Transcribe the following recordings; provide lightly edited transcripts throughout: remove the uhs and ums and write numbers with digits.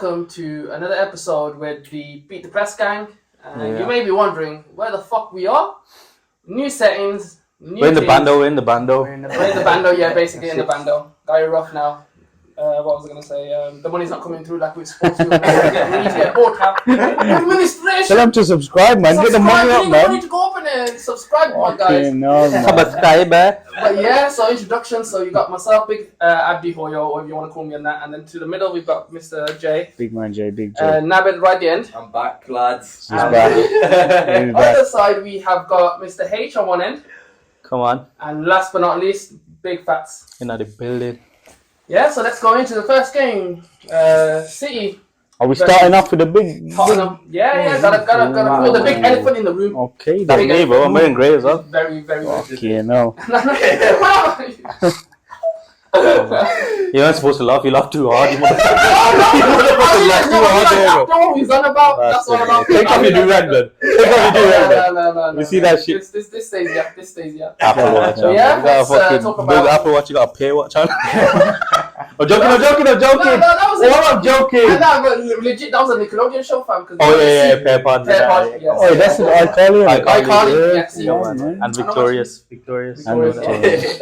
welcome to another episode with the Beat the Press gang. You may be wondering where the fuck we are. New settings, new We're in the things. bando, we're in the bando. We're in the bando, yeah, basically in the bando. Very rough now. What was I going to say? The money's not coming through like we're supposed to. We need to get bored, cap. Administration! Tell them to subscribe, man. Get the money up, man. We need to go up and subscribe, my guys. No, man. But yeah, so introduction. So you got myself, Big Abdi Hoyo, or if you want to call me on that. And then to the middle, we've got Mr. J. Big man J, Big J. Nabed right at the end. I'm back, lads. He's back. On the other side, we have got Mr. H on one end. Come on. And last but not least, Big Fats. In the building. Yeah, so let's go into the first game. City. Are we starting off with the big Tottenham. Yeah, gotta pull the big elephant in the room. Okay, That's me, bro. I'm wearing grey as well. Very, very okay, no. You're not supposed to laugh. You laugh too hard. You That's what he's on about. That's what I'm about. Take off your do-rag, blood. Take off your do-rag, No. You see that shit? This stays, yeah. This stays, yeah. Apple Watch. So yeah, You got a let's fucking talk big about... Apple Watch. You got a Pay Watch on. I'm joking. No, that was I'm joking. No, but legit, that was a Nickelodeon show, fam. Oh, yeah, Pair Pod. Yes. Oh, that's an iCarly. iCarly, yes. Yeah, man. And Victorious. They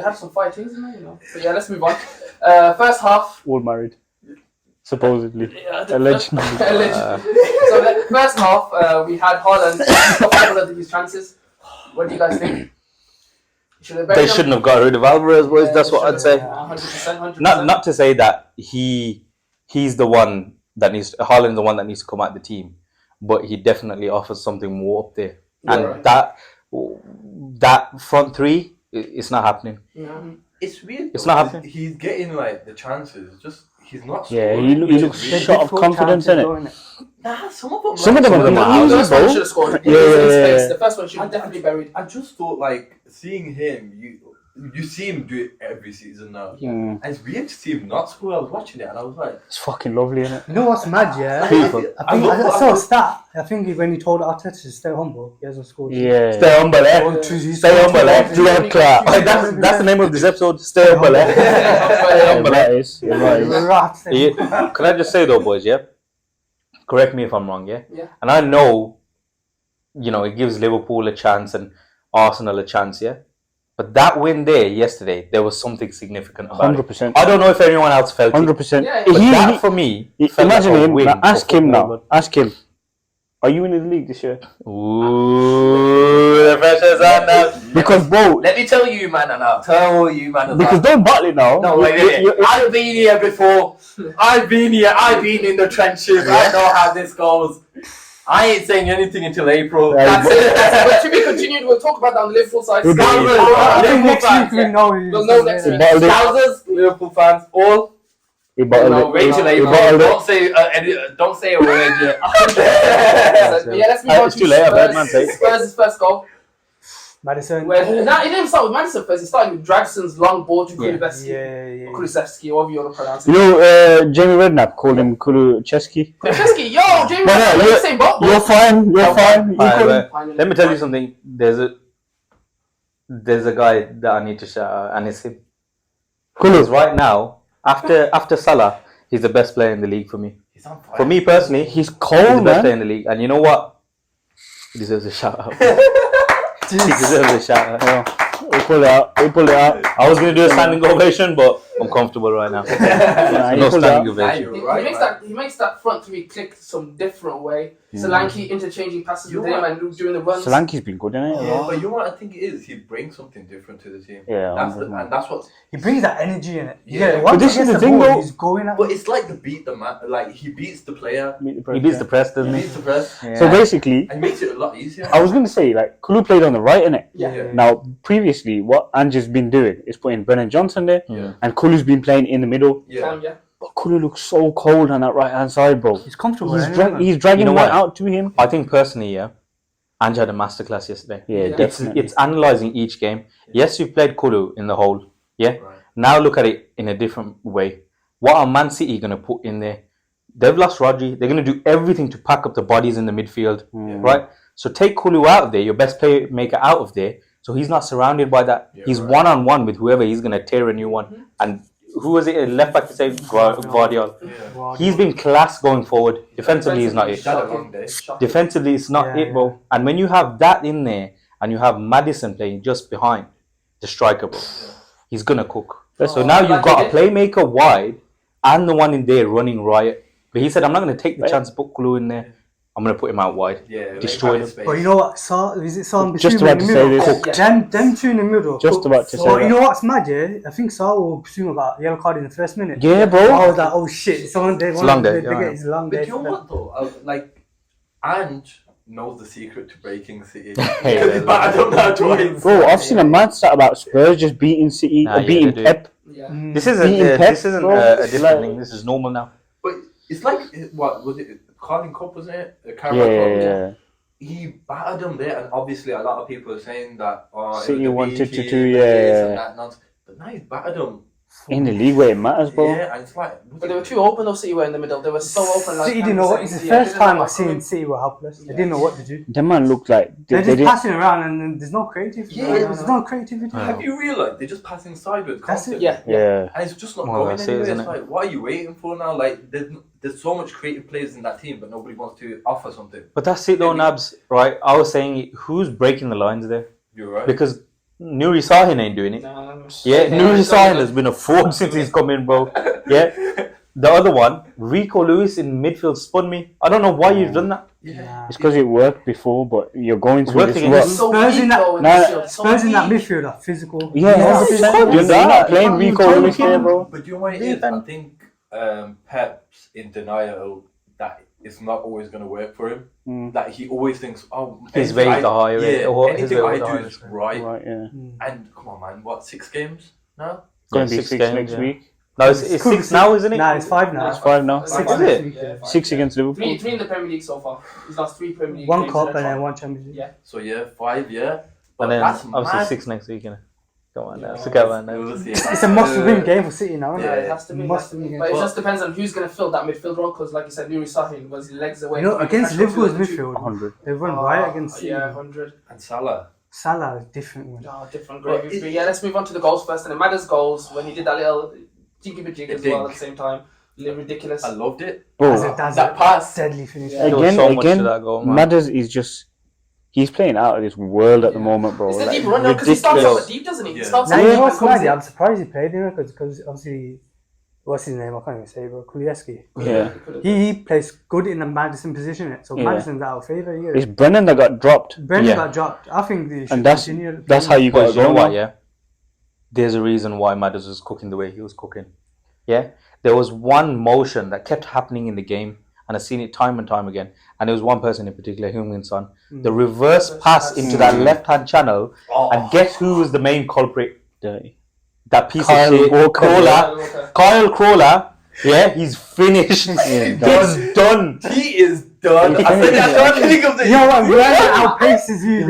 have some fire things in there, you know. So yeah, let's move on. First half. All married. Supposedly. Yeah, Allegedly. So the first half, we had Haaland top of his chances. What do you guys think? They shouldn't have got rid of Alvarez, boys. That's what I'd say. 100%. Not to say that he's the one that needs Haaland's the one that needs to come out the team, but he definitely offers something more up there. And that front three, it's not happening. Yeah. It's weird. It's not happening. He's getting like the chances. Just he's not. Yeah, he looks shot of confidence in it. Nah, some of them. Some of them are The first one should have scored. Yeah. The first one should have definitely buried. I just thought like seeing him. You see him do it every season now. Yeah. And it's weird to see him not score. I was watching it and I was like, It's fucking lovely, isn't it? You know what's mad, yeah? I saw a stat. I think when he told Arteta to stay humble, he hasn't scored. Yeah. Stay humble, eh? Stay humble, eh? That's the name of this episode. Stay humble, eh? Stay humble, eh? Can I just say though, boys, yeah? Correct me if I'm wrong, yeah? Yeah. And I know, it gives Liverpool a chance and Arsenal a chance, yeah? But that win there yesterday, there was something significant about 100%. it. I don't know if anyone else felt 100%. Yeah, it. But that for me, felt imagine like a him. win Now, ask for him football. now. Ask him. Are you winning the league this year? Ooh, the pressure's on now. Because, bro. let me tell you, man, and I'll tell you, man. Because don't battle it now. No, wait. I've been here before. I've been here. I've been in the trenches. I know how this goes. I ain't saying anything until April. That's it. But to be continued, we'll talk about that on the Liverpool side. We'll do it. I think Liverpool next fans. week we know who's We'll know next week. Scousers, Liverpool fans, all. He bottled it. Wait till He April. bottled it. Don't say a word yet. Yeah, let's move on It's to too late, I've heard man say. Spurs' first goal. Madison. He didn't start with Madison first. He started with Dragson's long ball to Kulusevski. Yeah. Kulusevski, however you want to pronounce You it. know, Jamie Redknapp called him Kulusevski. Kulusevski, yo, Jamie, No, we're in the same boat. You're fine. You're fine. You Alright, couldn't- but let me tell you something. There's a guy that I need to shout out, and it's him. Because right now, after Salah, he's the best player in the league for me. He's on fire. For me personally, He's he's cold, the best player man. in the league. And you know what? He deserves a shout out. He deserves a shout out. Yeah. He pulled it out. I was going to do a standing ovation, but I'm comfortable right now. Yeah, he No pulled it standing out. ovation. He makes that front three click some different way. Solanke interchanging passes with him and doing the runs. Solanke's been good, isn't it? Yeah, but you know what I think it is? He brings something different to the team. Yeah, and that's what. He brings that energy in it. Yeah. Once this he is gets the thing, ball, though. he's going at But it's like the beat the man. Like he beats the player. He beats the press, He doesn't he? beats the press. Yeah. So basically, And makes it a lot easier. I was going to say, like, Kulu played on the right, innit? Yeah. Now, previously, what Ange's been doing is putting Brennan Johnson there, Yeah. and Kulu's been playing in the middle. Yeah. Yeah. But Kulu looks so cold on that right-hand side, bro. He's comfortable. He's dragging You know one what? out to him. I think personally, yeah, Ange had a masterclass yesterday. Yeah, Yeah. definitely. It's analysing each game. Yes, you've played Kulu in the hole. Yeah. Right. Now look at it in a different way. What are Man City going to put in there? They've lost Rodri. They're going to do everything to pack up the bodies in the midfield, right? So take Kulu out of there, your best player maker out of there, so he's not surrounded by that. Yeah, He's right. one-on-one with whoever. He's going to tear a new one. And who was it? Left back to say Guardiola. Wow. He's been class going forward. Defensively, he's not it. He's had a long day. Defensively, it's not it, bro. And when you have that in there, and you have Maddison playing just behind the striker, bro, he's gonna cook. So now you've got a playmaker wide and the one in there running riot. But he said, I'm not gonna take the chance to put Kulu in there. I'm gonna put him out wide. Yeah, destroy him. But you know what? Is it Saul Just about to say this. Them two in the middle. Just about to say But you that. know what's mad, yeah? I think Saul will presume about yellow card in the first minute. Yeah, bro. I was like, oh shit, someone they want long day, to get his long But day. you know what though? Like, Ange knows the secret to breaking City. Yeah, But I don't know twice. Bro, I've seen a mad stat about Spurs just beating City, Nah, yeah, beating they do. Pep. Yeah. This isn't Beating Pep, this isn't bro. a different Like- thing. This is normal now. But it's like, what was it? Carling Cup, wasn't it? The Yeah, Carabao Cup. yeah. He battered them there, and obviously a lot of people are saying that City it was the wanted BT, to do, the yeah, this and yeah. that nonsense. But now he's battered them. In the league where it matters, bro. Yeah, and it's like, But they were too open though, City were in the middle. They were so open. Like, City didn't know what. It's the first time I've seen City were helpless. They didn't know what to do. The man looked like They're they just didn't. passing around and then there's no creativity. Yeah, There's no creativity. have you realised they're just passing sideways That's it. constantly? Yeah. Yeah. And it's just not Well, going that's it, anywhere. isn't It's it? like, what are you waiting for now? Like, there's so much creative players in that team, but nobody wants to offer something. But that's it though, Nabs. Right? I was saying, who's breaking the lines there? You're right. Because Nuri Sahin ain't doing it. Yeah, Nuri Sahin has been a fraud since he's come in, bro. Yeah. The other one, Rico Lewis in midfield spun me. I don't know why you've done that. Yeah. It's because it worked before, but you're going through Working this against- rut. Spurs in that- No, Spurs in that midfield are physical. Yeah, Yeah, 100%. it's You're that. not playing You Rico can't Lewis keep there, him. bro. But you know what it is? I think Pep's in denial that it's not always going to work for him. That he always thinks, oh, His anything ways are higher, Yeah, or his anything I ways are do higher. is right. Right, yeah. And come on, man, what, 6 games now? Going to be 6 six games, next yeah. week. No, it's Could be 6 now, isn't it? Nah, it's 5 now. It's 5 now. Six Is next it? week, yeah. 6 against Liverpool. Three in the Premier League so far. He's lost 3 Premier League One games cup in a and then draw. one Champions League. Yeah. So yeah, 5, yeah. But And then that's obviously mad. 6 next week, innit? Come on now. Yeah. Come on now. We'll see. It's a must-win game for City now, isn't Yeah, it? it has to be. Must-win game. But it just depends on who's going to fill that midfield role because, like you said, Nuri Sahin was legs away. You know, from against pressure Liverpool's field. midfield, 100. they run riot against City. Yeah, 100. And Salah. Salah is different. Man. Oh, different But gravy. But yeah, let's move on to the goals first. And it matters goals when he did that little jiggy-jig as well at the same time. Ridiculous. I loved it. Bro, That's That pass. deadly finish. Yeah. There was again, so much again, to that goal, man. Madders is just... He's playing out of this world at the Yeah. moment, bro. It's the Like, deep run now because he starts ridiculous. off deep, doesn't he? He Yeah. starts Now, off you deep know and what's comes mad? in. I'm surprised he played him because obviously, what's his name? I can't even say, bro. Kulieski. Yeah. He plays good in the Maddison position, so Yeah. Maddison's out of favour here. It's Brennan that got dropped. Brendan Yeah. got dropped. I think they should And that's continue. how you got But to you know go what, now. yeah? There's a reason why Madders was cooking the way he was cooking. Yeah? There was one motion that kept happening in the game, and I've seen it time and time again. And there was one person in particular, Heung-min Son. The reverse pass into that left-hand channel, and guess who was the main culprit? Dirty. That piece Kyle of shit, Walker. Crawler. Kyle Crawler, yeah, he's finished. He's done. He is done. I said that at the beginning of the You know what? Werner outpaces you.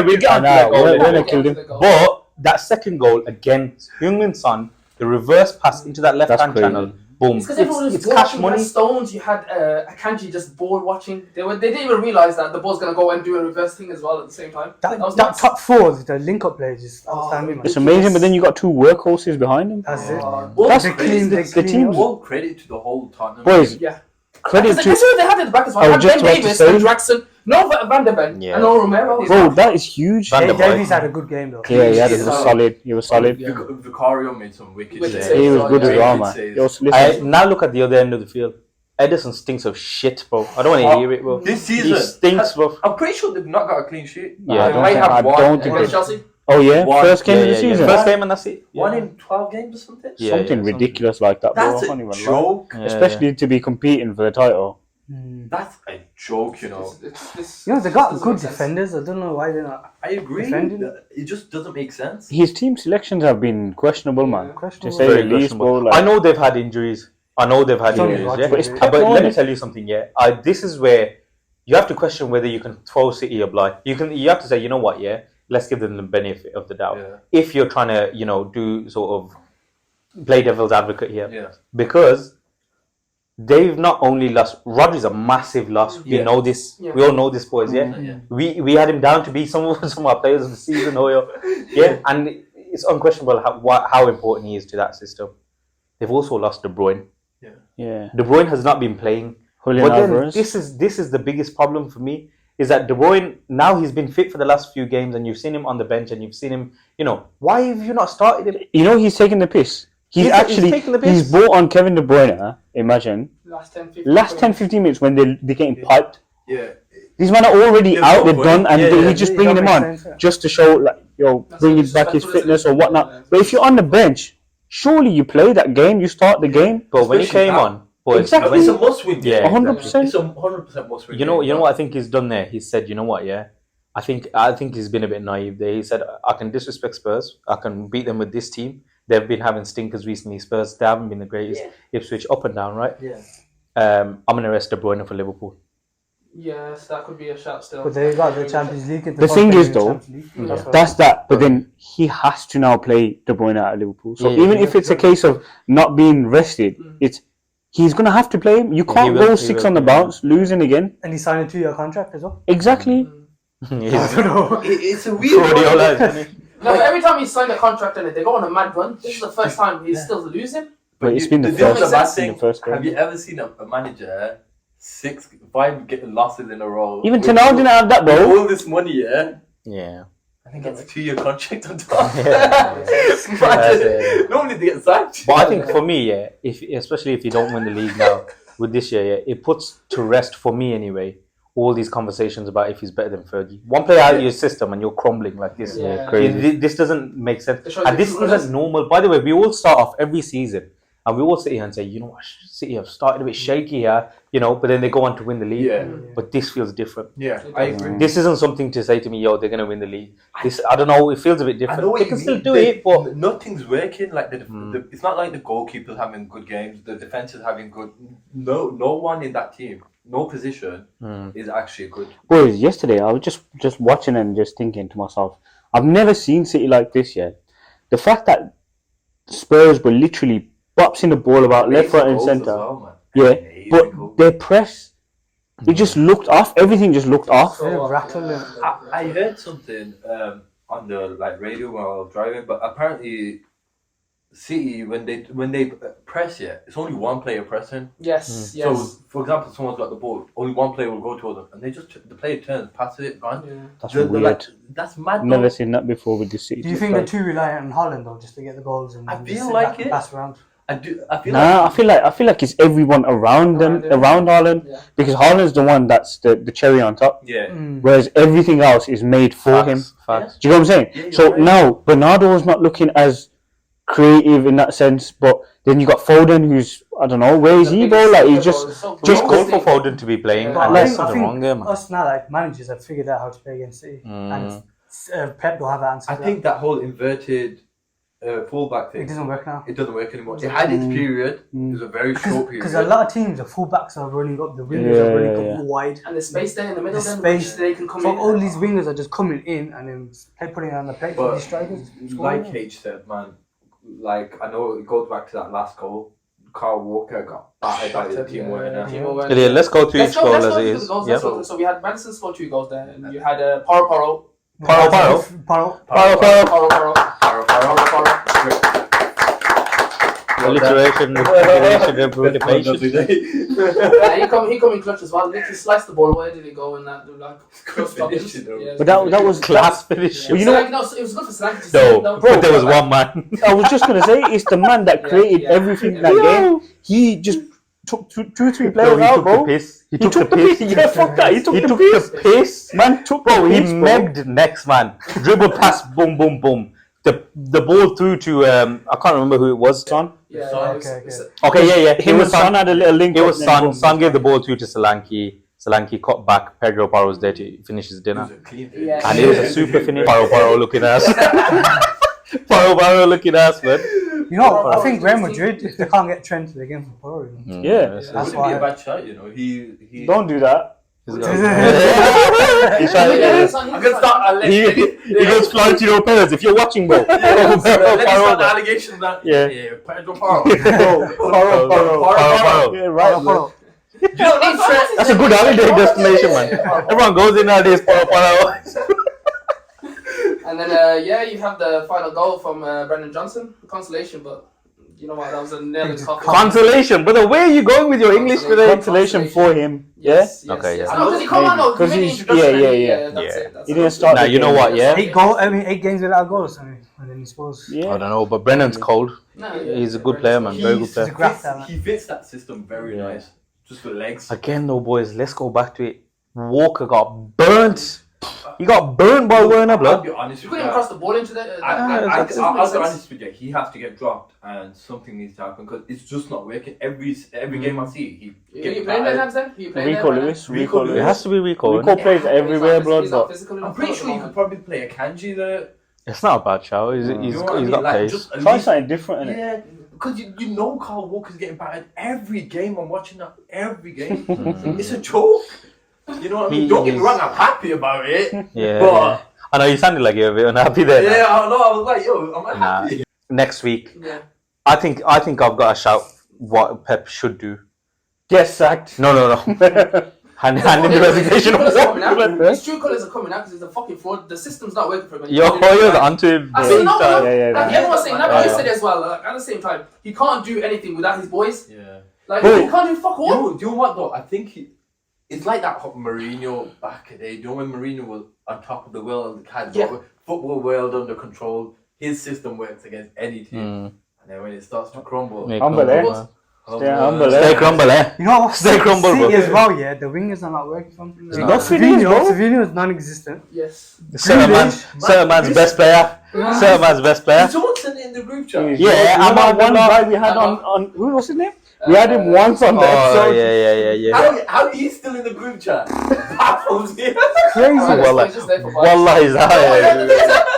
We got that goal. Werner killed him. But that second goal against Heung-min Son, the reverse pass into that left-hand crazy. channel, boom. It's because everyone was It's cash watching. You money. had Stones, you had Akanji just bored watching. They didn't even realise that the ball's going to go and do a reverse thing as well at the same time. That was that nuts. top four, the link-up play is just outstanding. man. It's amazing, but then you got 2 workhorses behind him. That's it. All That's They credit, clean, they the clean team. up. all credit to the whole Tottenham. Boys, Yeah. credit Because to... that's what they had at the back as well. I They was had just Ben about to Davis say- and Draxon. No Van der Ven. Yeah. And no Romero. Bro, that is huge. Van der Beek. Davies had a good game though. Yeah, he was Yeah. solid. He was solid. Yeah. Vicario made some wicked Wicked saves. saves. He was good as Yeah, well, wicked man. saves. Yo, so I, listen, now look at the other end of the field. Edison stinks of shit, bro. I don't want to hear it, bro. This He season, stinks, bro. I'm pretty sure they've not got a clean sheet. Yeah, I they don't might think- have I one don't think Against they- Chelsea. oh yeah, One. first game of the Yeah. season. First game and that's it. One Yeah. in 12 games or something. Yeah, Something something. ridiculous like that, bro. That's I a can't even lie. joke. Yeah, Especially to be competing for the title. That's a joke, you know. You know, they got Doesn't good make sense. defenders. I don't know why they're not. I agree. Defending. It just doesn't make sense. His team selections have been questionable, man. Questionable. To say Very the least, bro. questionable. Like, I know they've had injuries. I know they've had Sorry, injuries, Roger, yeah. but it's But Pep let me on tell you something, yeah. This is where you have to question whether you can throw City a blind. You have to say, you know what, yeah. Let's give them the benefit of the doubt. Yeah. If you're trying to, do sort of play devil's advocate here, Yeah. because they've not only lost. Rodri's a massive loss. We Yeah. know this. Yeah. We all know this, boys. Yeah. Yeah. We had him down to be some of our players of the season, yeah, and it's unquestionable how important he is to that system. They've also lost De Bruyne. Yeah. De Bruyne has not been playing. Julian But then Alvarez. this is the biggest problem for me is that De Bruyne, now he's been fit for the last few games and you've seen him on the bench and you've seen him, why have you not started him? You know, he's taking the piss. He's taking the piss. He's brought on Kevin De Bruyne, imagine. Last 10, 10, 15 minutes when they're getting piped. Yeah. These men are already There's out, no they're point. done, and Yeah, he's just It bringing don't them make on sense, yeah. just to show, like, bringing back his fitness or whatnot. But if you're on the bench, surely you play that game, you start the game. But when he Especially came now. on, boys, Exactly. It's a must-win game. Yeah, 100%. It's a 100% must-win you game. know what I think he's done there? He said, you know what, yeah? I think he's been a bit naive there. He said, I can disrespect Spurs. I can beat them with this team. They've been having stinkers recently. Spurs, they haven't been the greatest. Ipswich, up and down, right? Yeah. I'm going to rest De Bruyne for Liverpool. Yes, that could be a shout still. But they got the Champions League. The thing is, though, That's that's that. But then he has to now play De Bruyne at Liverpool. So Yeah, even if it's a case of not being rested, he's going to have to play him. You can't will, go he 6 will. on the bounce, losing again. And he signed a 2-year contract as well. Exactly. It's a weird one. Guardiola, isn't he? No, but every time he signed a contract and they go on a mad run, this is the first time he's still losing. But it's been the thing with first, bad in thing, the first have game. you ever seen a manager 5 losses in a row? Even with- Tenal didn't have that, with bro. all this money, yeah? Yeah. I think it's a 2-year contract on top. That's it. Normally they get sacked. But I think for me, yeah, especially if you don't win the league now with this year, yeah, it puts to rest for me anyway all these conversations about if he's better than Fergie. One player out of your system and you're crumbling like this. Yeah. Crazy. This doesn't make sense. It shows And the this true colours. isn't normal. By the way, we all start off every season and we all sit here and say, you know what, City have started a bit shaky here, but then they go on to win the league. Yeah. But this feels different. Yeah, I agree. This isn't something to say to me, they're going to win the league. This, I don't know, it feels a bit I different. know what They you can still mean. do it, but Nothing's working. Like it's not like the goalkeepers having good games, the defense is having good. No one in that team, no position is actually good. Boys, yesterday I was just watching and just thinking to myself, I've never seen City like this yet. The fact that Spurs were literally boxing the ball about left, right, and Goals as centre. well, man. Yeah, Amazing but goals. their press, it just looked off. Everything just looked off. They're rattling. I heard something on the radio while I was driving, but apparently City when they press it's only one player pressing. Yes, yes. So for example, someone's got the ball, only one player will go towards them, and they just the player turns, passes it, gone. Yeah. That's They're weird. like, that's mad. Never though. seen that before with the City. Do you think they're too reliant on Holland though, just to get the goals and I just feel sit like back and it. pass around? I feel Nah, I feel like it's everyone around them, around Haaland, Yeah. because Haaland's the one that's the cherry on top, yeah. whereas everything else is made for him. Facts. Do you know what I'm saying? Yeah, you're So right. now Bernardo's not looking as creative in that sense, but then you got Foden, who's I don't know where is he, bro? Like he's just Just call for Foden to be playing. Yeah. And I there's think, something wrong there, man. us now, like managers, have figured out how to play against City, and Pep don't have answers. I to think that whole inverted fullback that. thing. it doesn't work now. It doesn't work anymore. It had its period. It was a very short period. Because a lot of teams, the fullbacks are running up, the wingers are running up wide. And the space there in the middle, The then space. which they can come So in. all these wingers are just coming in and then putting it on the plate for But these strikers. like H said, man, like I know it goes back to that last goal. Carl Walker got battered by the team winner. Yeah, let's go through each goal as it through is. the goals. Yep. Let's go through- So we had Madison scored 2 goals there, and you had Paro. Alliteration, repetition. He come in clutch as well. Literally sliced the ball. Where did he go in that? Like, Good finish, you know. Yeah, But that was Class finish. Well, you know, it was good for Solanke to No, see. but there was one man. I was just gonna say it's the man that created everything in that game. He just took two, 3 players He out, took bro. the piss. He took the piss. Yeah, fuck that. He took the piss. Man took Bro, the he piss, bro. megged next man. Dribble pass, boom, boom, boom. The ball through to I can't remember who it was. Son. Yeah, Son, Okay, yeah. Him It and was Son Son. had a little link. It up was and then Son. boom. Son gave the ball through to Solanke. Solanke cut back. Pedro Paro was there to finish his dinner. Yeah. And it was a super finish. Paro looking ass. Paro looking ass, man. You know, I think Real Madrid, if they can't get Trent, they're getting for Poro. Yeah. That's That's Wouldn't be why. a bad shot, you know. He Don't do that. He's He's Yeah, trying I'm gonna start. he goes Florentino Perez. If you're watching, bro. Let me start the allegation that Yeah. Pedro Paro. Paro. Yeah, right. bro. You don't need Trent. That's a good holiday destination, man. Everyone goes in nowadays. Paro. And And then you have the final goal from Brendan Johnson, consolation, but you know what? That was a nail in the coffin. Consolation, brother. Where are you going with your English today? Consolation for him. Yes. Okay, Yes. yeah. No, because he come on, no, Because he made the he's- introduction. yeah. That's Yeah. it. That's He it. didn't start. Now the you know game. what? Yeah. 8 games without a goal or something, and then he scores. Yeah. I don't know, but Brennan's cold. No, He's a good player, man. Very good He's player. a graft talent. He fits that system very Yeah. nice. Just with legs. Again, though, boys. Let's go back to it. Walker got burnt. He got burnt by Werner, I'll blood. be honest You with couldn't you. cross the ball into the. I'll makes be sense. honest with you. He has to get dropped, and something needs to happen because it's just not working. Every game I see, he You gets playing there, battered. Nabs, then? You playing Rico there, Lewis. Rico Rico Lewis. It Lewis. has to be Rico. Rico Innit? plays everywhere, blood. He's not But physical I'm enough pretty at the sure you could moment. probably play a Kanji there. It's not a bad show. He's You know what I got mean? Like, pace. just at try least- something different, innit? Yeah, because you know Carl Walker's getting battered every game. I'm watching that every game. It's a joke. You know what I mean? Don't get me wrong, I'm happy about it. Yeah. But I know you sounded like you're a bit unhappy there. yeah, I know. I was like, yo, I'm Nah. happy. Next week, Yeah. I think I've got to shout what Pep should do. Get sacked. No. hand in the resignation. His true colours are coming out. Yo, His true colours are coming out because he's a fucking fraud. The system's not working for him. you're onto him. I see, no, Yeah, like yeah. everyone's saying, Yeah. you said as well. Like, at the same time, he can't do anything without his boys. Yeah. Like Bro. he can't do fuck all. Do you know what though? I think it's like that Mourinho back in the day. Do you know when Mourinho was on top of the world, had Yeah. football world under control? His system works against any team, and then when it starts to crumble, Humble, eh? Stay humble, eh? Stay crumble, eh? You know what? Stay crumble, City bro. as well, yeah. The wingers are not working for him. No. Not Finish, bro. Savino is non-existent. Yes. Certain man's best player. Certain man's best player. Did someone send it in the group chat? Yeah, I'm I'm one on guy we had on what's his name? We had him once on the Oh, episode. yeah. How he's still in the group chat? Baffles me. Crazy. Wallah. He's just there for vibes. Wallah, he's out.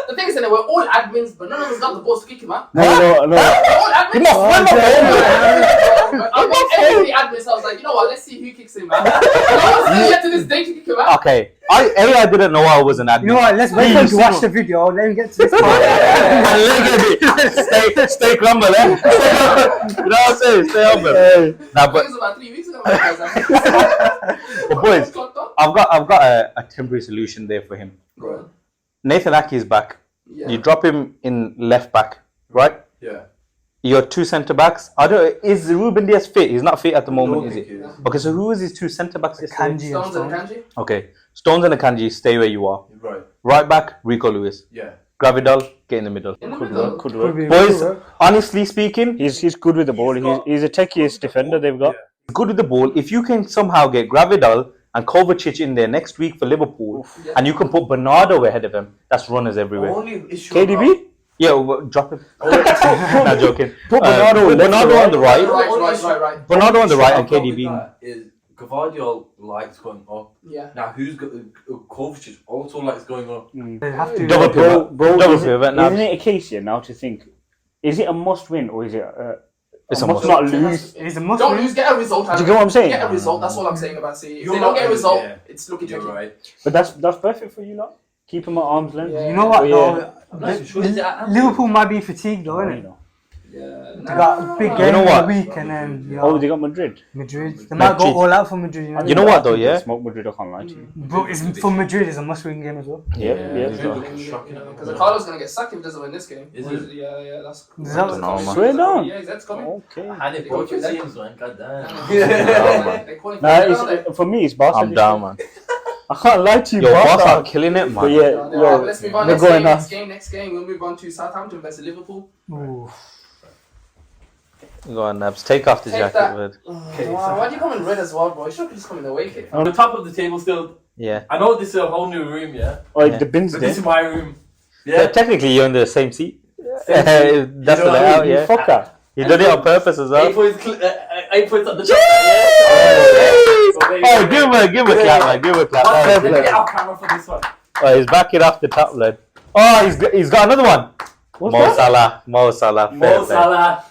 The thing is that we're all admins, but none of us got the balls to kick him out. No. We're all admins. I mean, everybody admins. So I was like, you know what? Let's see who kicks him out. No one's still yet to this day to kick him out. Okay, I didn't know I was an admin. You know what? Let's wait for him to watch the video. Let him get to this part. Stay crumble, eh? You know what I'm saying? Stay humble. Nah, I but think it was about 3 weeks ago. but boys, I've got a temporary solution there for him. Right. Nathan Aki is back. Yeah. You drop him in left back, right? Yeah. Your two centre backs. Is Ruben Diaz fit? He's not fit at the moment, is think he? he is. Okay, so who is his two centre backs? yesterday? Kanji and Stones and Stones. Kanji. Okay, Stones and Akanji, stay where you are. Right. Right back, Rico Lewis. Yeah. Gravidal, get in the middle. In the Could middle. work. Could Could work. be Boys, good, honestly speaking, He's good with the ball. He's a techiest defender they've got. good with the ball. If you can somehow get Gravidal and Kovacic in there next week for Liverpool, Yeah. and you can put Bernardo ahead of him, that's runners everywhere. Only issue. KDB? Yeah, well, drop him. Not joking. Put Bernardo put Bernardo on the right. Right. Bernardo on the right and KDB. Is Gavardio likes going up. Yeah. Now who's got Kovacic also likes going up. They have to. Double pivot. Double Isn't pivot. Now, it a case here now to think? Is it a must win or is it It's a must must. not lose? It's a must Don't win. lose, get a result. Do you get what I'm saying? Get a result. That's all I'm saying about City. If You're they don't get a right, result, yeah. it's looking You're tricky. right. But that's perfect for you lot. Keep him at arm's length. Yeah. You know what Yeah. though? I'm not sure. Is it at Anfield? Liverpool might be fatigued though, You innit? know. Yeah. They got a big You game know in what? the week and then Oh, they got Madrid. Madrid. They might go Madrid. all out for Madrid. You know what though, yeah? Smoke Madrid, I can't lie to you. Bro, for Madrid, it's a must-win game as well. Yeah. Madrid looking shocking at the Because moment. Carlo's gonna get sacked if he doesn't win this game. Is Or it? Yeah, that's. Is that that's what- coming. Swear down. Yeah, that's coming. Okay. And it both your teams, man. God damn. They're calling for Nah, it, aren't they? for me, it's Barca. I'm this down, year. man. I can't lie to you. Yo, Barca. Barca are killing it, But man. yeah, Alright, yo, let's move on. they're going Next off. game. Next game. We'll move on to Southampton versus Liverpool. Ooh. Go on, Nabs. Take off the Take jacket, that. bud. Why do you come in red as well, bro? You should just come in the away kit. On the top of the table still. Yeah. I know this is a whole new room, yeah? Oh, Yeah. the bins But there. this is my room. So Yeah? technically, you're in the same seat. Same seat. That's You the know what I layout, mean? yeah. Fucker. You did it on purpose as well. 8 points, 8 points at the top. Oh, give him a clap, man. Give him a clap. Let Fair me play. get off camera for this one. Oh, he's backing off the top, lad. Oh, he's got another one. What's Mo that? Salah. Mo Salah. Fair Mo play. Salah.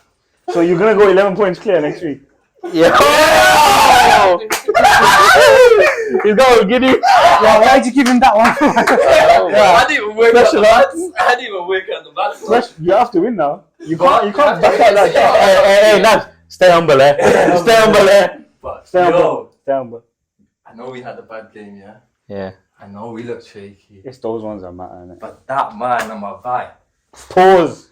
So you're gonna go 11 points clear next week. Yeah. He's going giddy. Yeah, why'd you give him that one? I didn't even work on the Special maths. I didn't even work on the maths. Fresh, you have to win now. You can't back out like that. Hey, Nabs. Stay humble, eh? Stay humble, eh? But, Stay yo, humble. Stay humble. I know we had a bad game, yeah? Yeah. I know we look shaky, It's those ones that matter, innit? but that man on my back. Pause.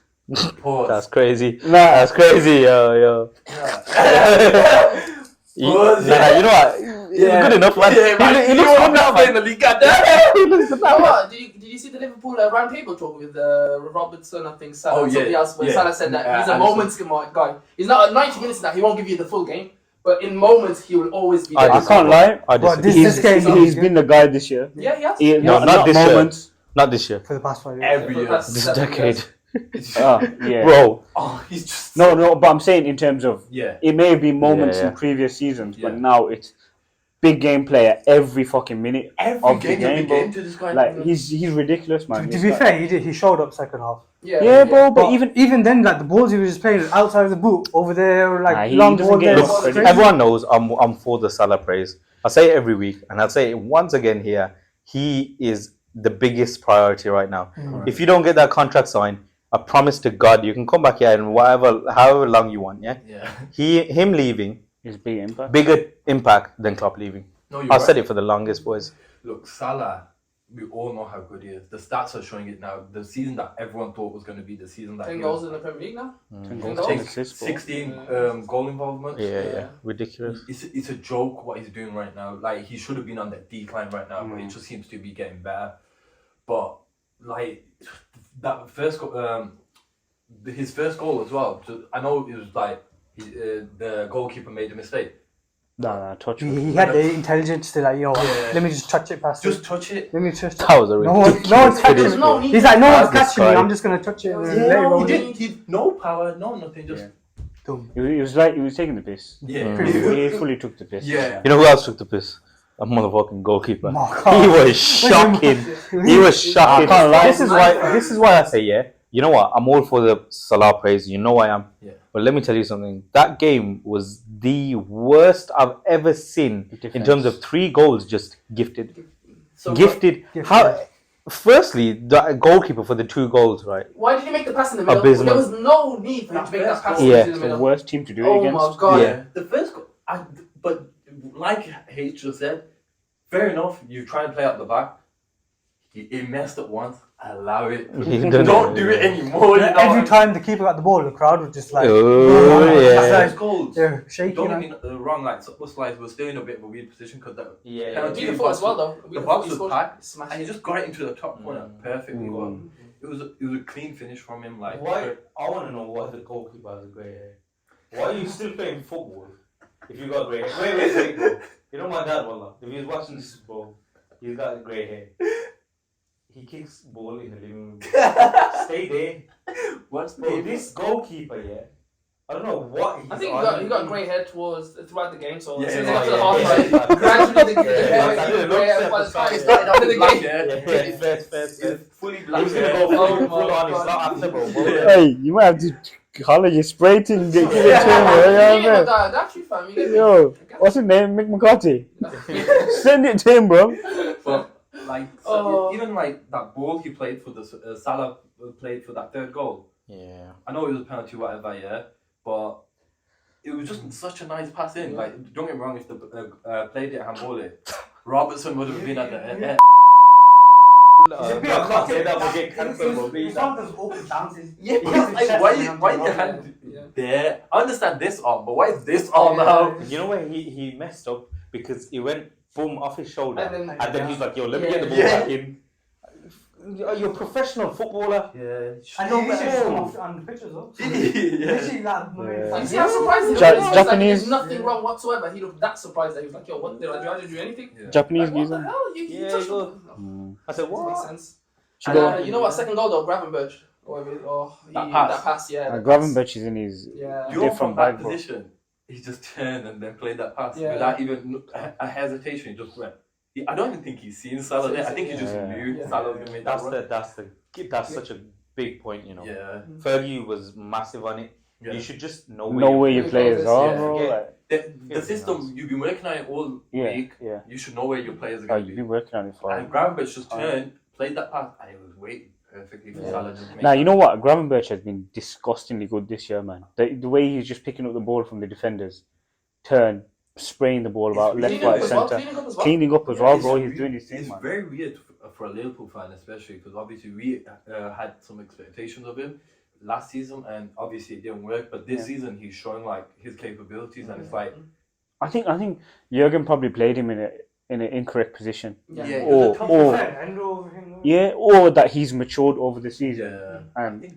Pause. That's crazy. Nah. That's crazy, yo. You know what? He's good enough, man. He looks good enough, in the league. Goddamn. He looks good enough, man. Did you see the Liverpool round table talk with Robertson? I think Salah. Oh, and yeah, somebody else. When yeah. Salah said that he's a Anderson. moments guy. He's not at 90 minutes that he won't give you the full game, but in moments he will always be I there. I can't lie. I But disagree. this game, He's been the guy this year. Yeah, yes. He, No, not this year. moments. Not this year. for the past 5 years. Every For the year. past This 7 decade. years. Yeah. Bro. Oh, he's just No, but I'm saying in terms of yeah. it may be moments Yeah. in previous seasons, but Yeah. now it's big game player every fucking minute Every of the game, game, every bro. game to this guy. Like he's ridiculous, man. To It's be like- fair, he showed up second half. yeah, bro. But even then, like the balls he was just playing outside of the boot over there, like Nah, he long doesn't ball get there. enough it's credit. crazy. Everyone knows I'm for the Salah praise. I say it every week, and I'll say it once again here. He is the biggest priority right now. If you don't get that contract signed, I promise to God, you can come back here and however long you want. Yeah. Him leaving, His big impact. bigger impact than Klopp leaving. No, you're I've right. said it for the longest, boys. Look, Salah, we all know how good he is. The stats are showing it now. The season that everyone thought was going to be the season that 10 he goals was in the Premier League now. 10 goals, goals, 10 assists, bro. 16 goal involvement. Yeah, ridiculous. It's a joke what he's doing right now. Like, he should have been on that decline right now, but it just seems to be getting better. But, like, that first his first goal as well. I know it was like the goalkeeper made a mistake. Nah, touch He me. had the intelligence to like, Yeah. let me just touch it past Just it. touch it. Let me just. That was a No one's ridiculous catching finish, me. bro. He's like, no one's That's catching me. guy. I'm just gonna touch it. And let it Yeah, roll. he no power, no nothing. Just Dumb. He was like he was taking the piss. yeah. He fully took the piss. Yeah. You know who else took the piss? A motherfucking goalkeeper. My He God. was shocking. He was shocking. I can't lie. This is why I say, yeah. You know what? I'm all for the Salah praise. You know I am. Yeah. But let me tell you something. That game was the worst I've ever seen in Defense. terms of 3 goals just gifted. So Gifted. How? Firstly, the goalkeeper for the 2 goals, right? Why did he make the pass in the middle? Abysmal. There was no need for him to make that pass Yeah. in the It's the middle. worst team to do it Oh against. my God. Yeah. The first goal, but like H just said, fair enough. You try and play out the back. He messed up once. Allow it. He done Don't it. do it anymore. You know? Every time the keeper got the ball, the crowd was just like, Oh, That's yeah. those goals. they're shaking. Don't man. get me wrong. Like us guys were still in a bit of a weird position because that Yeah. penalty Beat the foot as well, though. The box was packed, Smashed and he it. just got it into the top corner. Perfectly goal. It was a clean finish from him. Like I want to know why the goalkeeper has a grey hair. Why are you still playing football if you got grey hair? Wait, bro. You know my dad, wallah. If he's watching this, bro, he's got grey hair. He kicks ball in the living room. Stay there. what's Bro, this goalkeeper, yeah. I don't know what he's I think on. he got grey hair throughout the game, so Yeah, as soon as yeah, he got to the yeah, half yeah. line, gradually the Yeah, grey yeah. hair by the time he Yeah. started after the black game. hair. Fair. Fully black He's gonna hair. go Oh full my on. It's God. not after, bro. Hey, you might have to holler your spray team. Give it to him, Yeah, bro. You know what I got you, fam. You get I me? mean? Yo, what's his name? Mick McCarthy. Send it to him, bro. But like Oh. even like that ball he played for the Salah played for that third goal. Yeah. I know it was a penalty, whatever, yeah, but it was just such a nice pass in. Like, don't get me wrong, if the player didn't handball it, Robertson would have been at the end. I can't say that. We'll get cancelled, bro. Please. Yeah, but like, why your hand there? I understand this arm, but why is this arm now? You know where he messed up because he went boom off his shoulder, And and then he's like, "Yo, let me Yeah. get the ball Yeah. back in." You're a professional footballer. Yeah. I know, Jeez. but on the pictures though. Yeah. Literally, like, You see how surprised he was? Ja- He was like, Japanese- there's nothing wrong whatsoever. He looked that surprised that he was like, yo, what did I do anything? Japanese Like, what the geezer. hell? You Yeah, touched you the go. I said, Doesn't make "What?" sense. Should And, go- you know what? Second goal though, Gravenberch. That pass, yeah. that pass. Gravenberch is in his Yeah. You know, different from that bag, bro. position, he just turned and then played that pass Yeah. without even a hesitation. He just went. I don't even think he's seen Salah there. I think he just Yeah. knew Yeah. Salah was gonna make that run. That's such a big point, you know. Yeah. Fergie was massive on it. Yeah. You should just know Know where you your players are, Yeah. bro. Yeah. Like, The system, you've been working on it all yeah, week. yeah. You should know where your players are Oh, going you've to been be. working on it for. And Gravenberch just turned, played that pass, and it was waiting perfectly for Yeah. Salah just to make Now, that. you know what? Gravenberch has been disgustingly good this year, man. The way he's just picking up the ball from the defenders, turn, spraying the ball about left, Cleaning up right, as well, centre. cleaning up as well. Cleaning up as Yeah, well, it's bro. It's He's doing his thing, It's man. very weird for a Liverpool fan, especially because obviously we had some expectations of him last season, and obviously it didn't work. But this season he's showing like his capabilities, and it's like I think Jurgen probably played him in an incorrect position. Yeah. Or that he's matured over the season Yeah,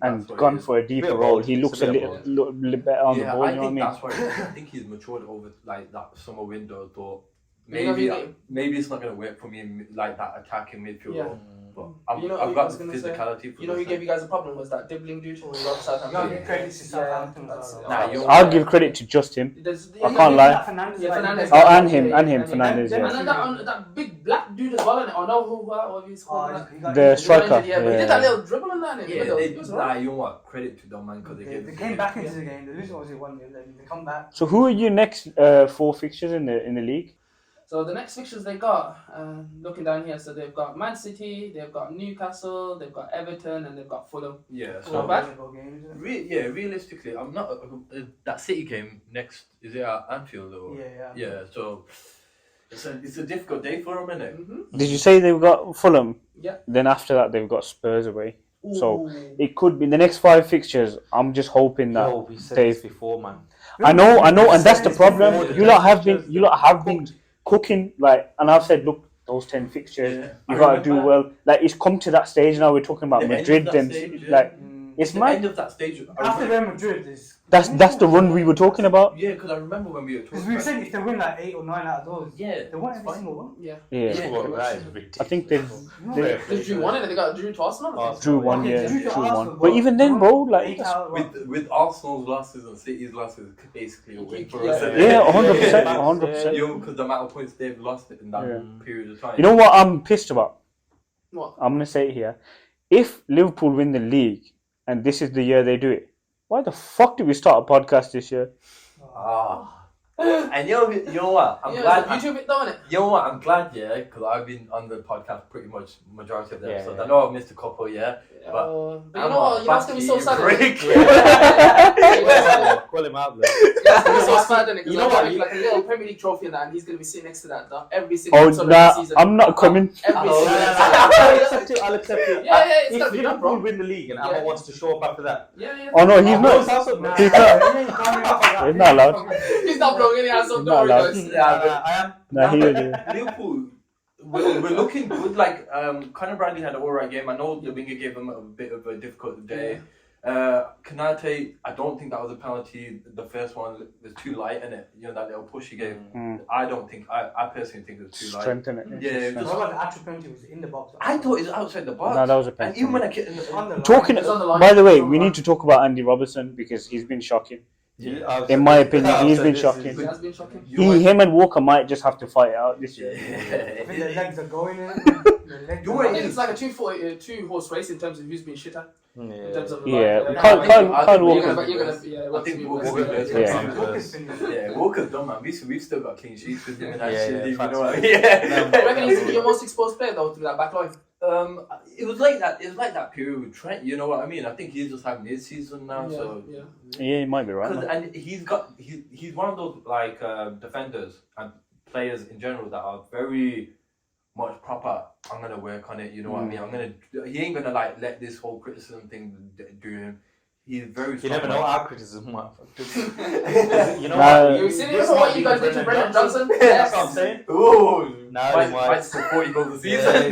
and gone for a deeper Bit of role. both. He It's looks a a bit of little better on the ball. I You know think what I that's why I think he's matured over like that summer window. Thought You know, maybe it's not gonna work for me in like that attacking midfield Yeah. role. But You know, I've I got was the gonna say, physicality. For You know who this gave you guys a problem was that dribbling dude who loved Southampton. Yeah, credit to Southampton. I'll give credit to just him. I can't lie. Fernandes. Oh, and him, Fernandes. And Yeah, then that big black dude as well, innit? I know what he's called. the striker. Yeah, but he did that little dribble in that. innit? Yeah, It was alright. you know what? Credit to them, man, because They came back into the game. The losing was 1-0. They come back. So who are your next 4 fixtures in the league? So the next fixtures they got, looking down here, so they've got Man City, they've got Newcastle, they've got Everton, and they've got Fulham. Yeah, so Not bad. realistically, I'm not that City game next. Is it at Anfield or? Yeah. So it's a difficult day for them, innit? Mm-hmm. Did you say they've got Fulham? Yeah. Then after that they've got Spurs away. So Ooh. it could be the next 5 fixtures. I'm just hoping that Yo, we said they. this before, man. I know, and that's the problem. before the You lot have fixtures. been cooking like, and I've said, look, those 10 fixtures, Yeah. you gotta do well. Like it's come to that stage now. We're talking about The end of Madrid, that and stage, yeah. like it's The mad. end of that stage. After Real Madrid, is That's the run we were talking about. Yeah, because I remember when we were talking. because we about said if they win like 8 or 9 out of those, yeah, they won it's every fine. single one. Yeah. Yeah, Well, that is ridiculous. I think they've They drew one, and they got drew to Arsenal. I think. drew one, Okay, yeah, drew to drew Arsenal, one. But even then, bro, like 8 out of what? With Arsenal's losses and City's losses, basically a win for us. yeah, 100%, 100%. You know, because the amount of points they've lost in that period of time. You know what I'm pissed about? What? I'm gonna say it here. If Liverpool win the league and this is the year they do it, why the fuck did we start a podcast this year? And you know what? I'm Yeah, glad. YouTube it though, innit? You know what? I'm glad, yeah, because I've been on the podcast pretty much majority of the Yeah, episodes. yeah. I know I've missed a couple, yeah. But you know what? You know it's gonna be so sad. Prick. Call him out, there. Yeah, it's gonna be so sad, innit? Because You know I'm what? gonna make like a little Premier League trophy in that, and he's gonna be sitting next to that dog, every single Oh, episode of nah, the season. I'm not coming. Every Oh, single I'll episode. accept it. I'll accept it. Yeah, it's If gotta be done, Liverpool bro. win the league and Yeah. Amma wants to show up after that. Yeah. Oh no, he's not. Nah, He's not. He's not allowed. He's not blowing any ass up, Not don't worry, allowed. guys. I am. Nah, he will do. Liverpool, we're looking good. Like, Conor Bradley had an alright game. I know the winger gave him a bit of a difficult day. Kanate, I don't think that was a penalty. The first one was too light, innit? You know, that little push he gave. I don't think, I personally think it was too light. Strengthen it. Yeah, it was What about the actual penalty was in the box? I thought it was outside the box. No, that was a And penalty. even when I on the line. Talking. It's on the line. By the way, we need to talk about Andy Robertson because he's been shocking. In my opinion, he's been shocking. It has been shocking. Him and Walker might just have to fight it out this year. I think the legs are going in. I think it's like a two-horse race in terms of who's been shitter. In terms of Kyle Walker. I think Walker's done, man. We've still got clean sheets with him in that shit. You know what I mean? I reckon he's your most exposed player though through that back line. It was like that. It was like that period with Trent. You know what I mean? I think he's just having his season now. So Yeah, you might be right. man. and he's one of those like defenders and players in general that are very much proper. I'm gonna work on it. You know what I mean? He ain't gonna like let this whole criticism thing do him. He's very. You never know our criticism, man. You know Nah, You see this? What you guys did to Brendan Johnson? That's what I'm saying. Ooh, Nah, might support you goals a season.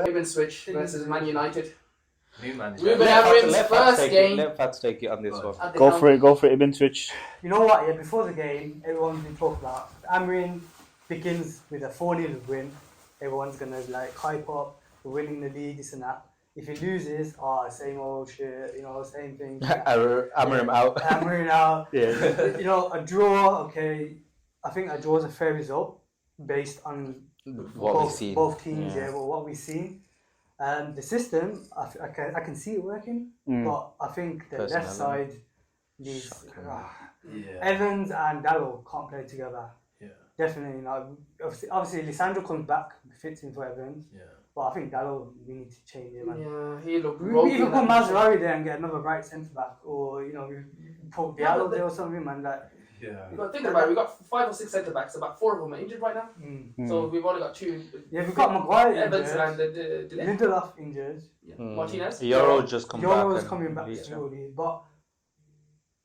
Ibnswich versus Man United. New man. Ruben Amorim's first game. Let Fats take it on this one. at the Go camp. for it, Ibnswich. You know what? Yeah, before the game, everyone's been talking about Amorim begins with a 4-0 win. Everyone's gonna like hype up, we're winning the league, this and that. If he loses, same old shit, you know, same thing. Amorim out. Amorim out. Yeah. You know, a draw, okay. I think a draw is a fair result based on What we've seen. both teams, what we've seen. And the system, I can see it working, but I think the left side needs Evans and Dallo can't play together. Yeah. Definitely not. Obviously, Lisandro comes back, fits in for Evans. Yeah. But I think Dallo, we need to change him. Yeah, he looked We broken. even put Mazraoui there and get another right centre back, or you know, we put Diallo there or something, man. Like Yeah. You got to think about it. We got 5 or 6 centre backs. About 4 of them are injured right now. So we've only got 2. Yeah, we've got Maguire Evans injured. and Lindelof injured. Martinez. Euro just come back. Euro's and coming back least, slowly, but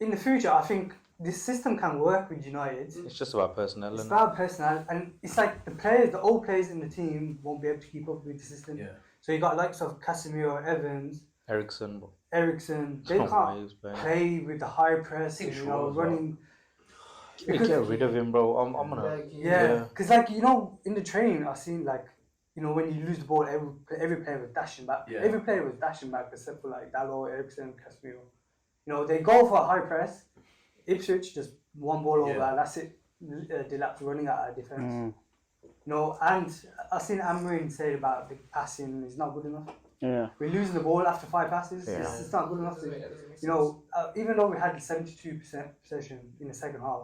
in the future, I think this system can work with United. It's just about personnel. It's Isn't it? about personnel, and it's like the old players in the team won't be able to keep up with the system. Yeah. So you got likes of Casemiro, Evans, Ericsson. Ericsson. They Oh, can't he's playing. play with the high press, think and, Shaw as well. running. Get rid of him, bro. I'm gonna. Yeah, because in the training, I've seen when you lose the ball, every player was dashing back. Yeah. Every player was dashing back except for Dalot, Ericsson, Casemiro. They go for a high press. Ipswich just one ball over, and that's it. Delap's running out of defence. And I've seen Amorim say about the passing is not good enough. Yeah. We're losing the ball after 5 passes. Yeah. It's not good enough. Even though we had 72% possession in the second half,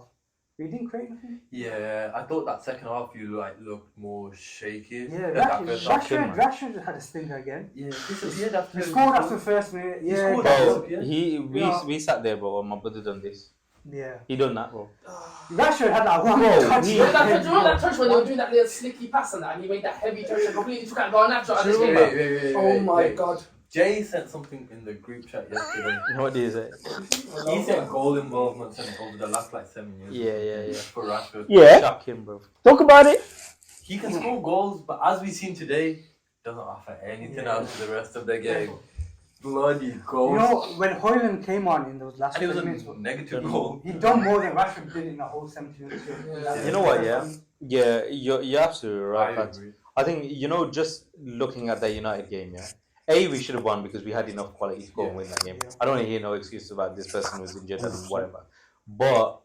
we didn't create nothing. Yeah, I thought that second half you looked more shaky. Yeah, that first half. Rashford had a stinker again. Yeah, disappeared after. He scored after the first minute. He Yeah, scored Bro, we sat there, bro, and my brother done this. yeah. He done that, bro. Rashford had that one Bro, touch. he- You know that touch when they were doing that little slicky pass and that, and he made that heavy touch and completely took out Garnacho at this game. Wait, Oh my god. Jay sent something in the group chat yesterday. What is it? He said goal involvement over the last 7 years. Yeah. For Rashford. Yeah. Shock him, bro. Talk about it. He can score goals, but as we've seen today, doesn't offer anything else to the rest of the game. Bloody goals. When Højlund came on in those last And it was 20 a minutes, negative goal. he done more than Rashford did in the whole 70 minutes. You know what? Yeah, you're absolutely right. I Fats. agree. I think just looking at that United game, we should have won because we had enough quality to go and win that game. I don't want to hear no excuses about this person was injured and whatever. But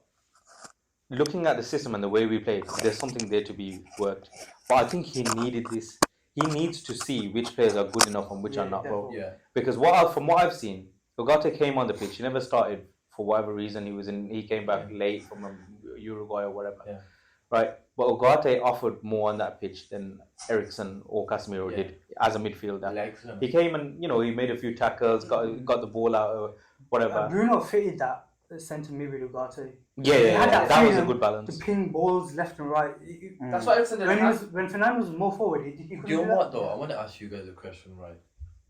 looking at the system and the way we played, there's something there to be worked. But I think he needed this. He needs to see which players are good enough and which are not, bro. Yeah. Because from what I've seen, Ugarte came on the pitch. He never started for whatever reason. He came back late from Uruguay or whatever. Yeah. Right, but Ugarte offered more on that pitch than Ericsson or Casemiro did as a midfielder. Legs, He came and he made a few tackles, got the ball out or whatever. Bruno fitted that centre mid with Ugarte. Yeah, that was a freedom good balance. to ping balls left and right. That's what Everton did. When Fernando was more forward, he couldn't You know do that. what though? I want to ask you guys a question, right?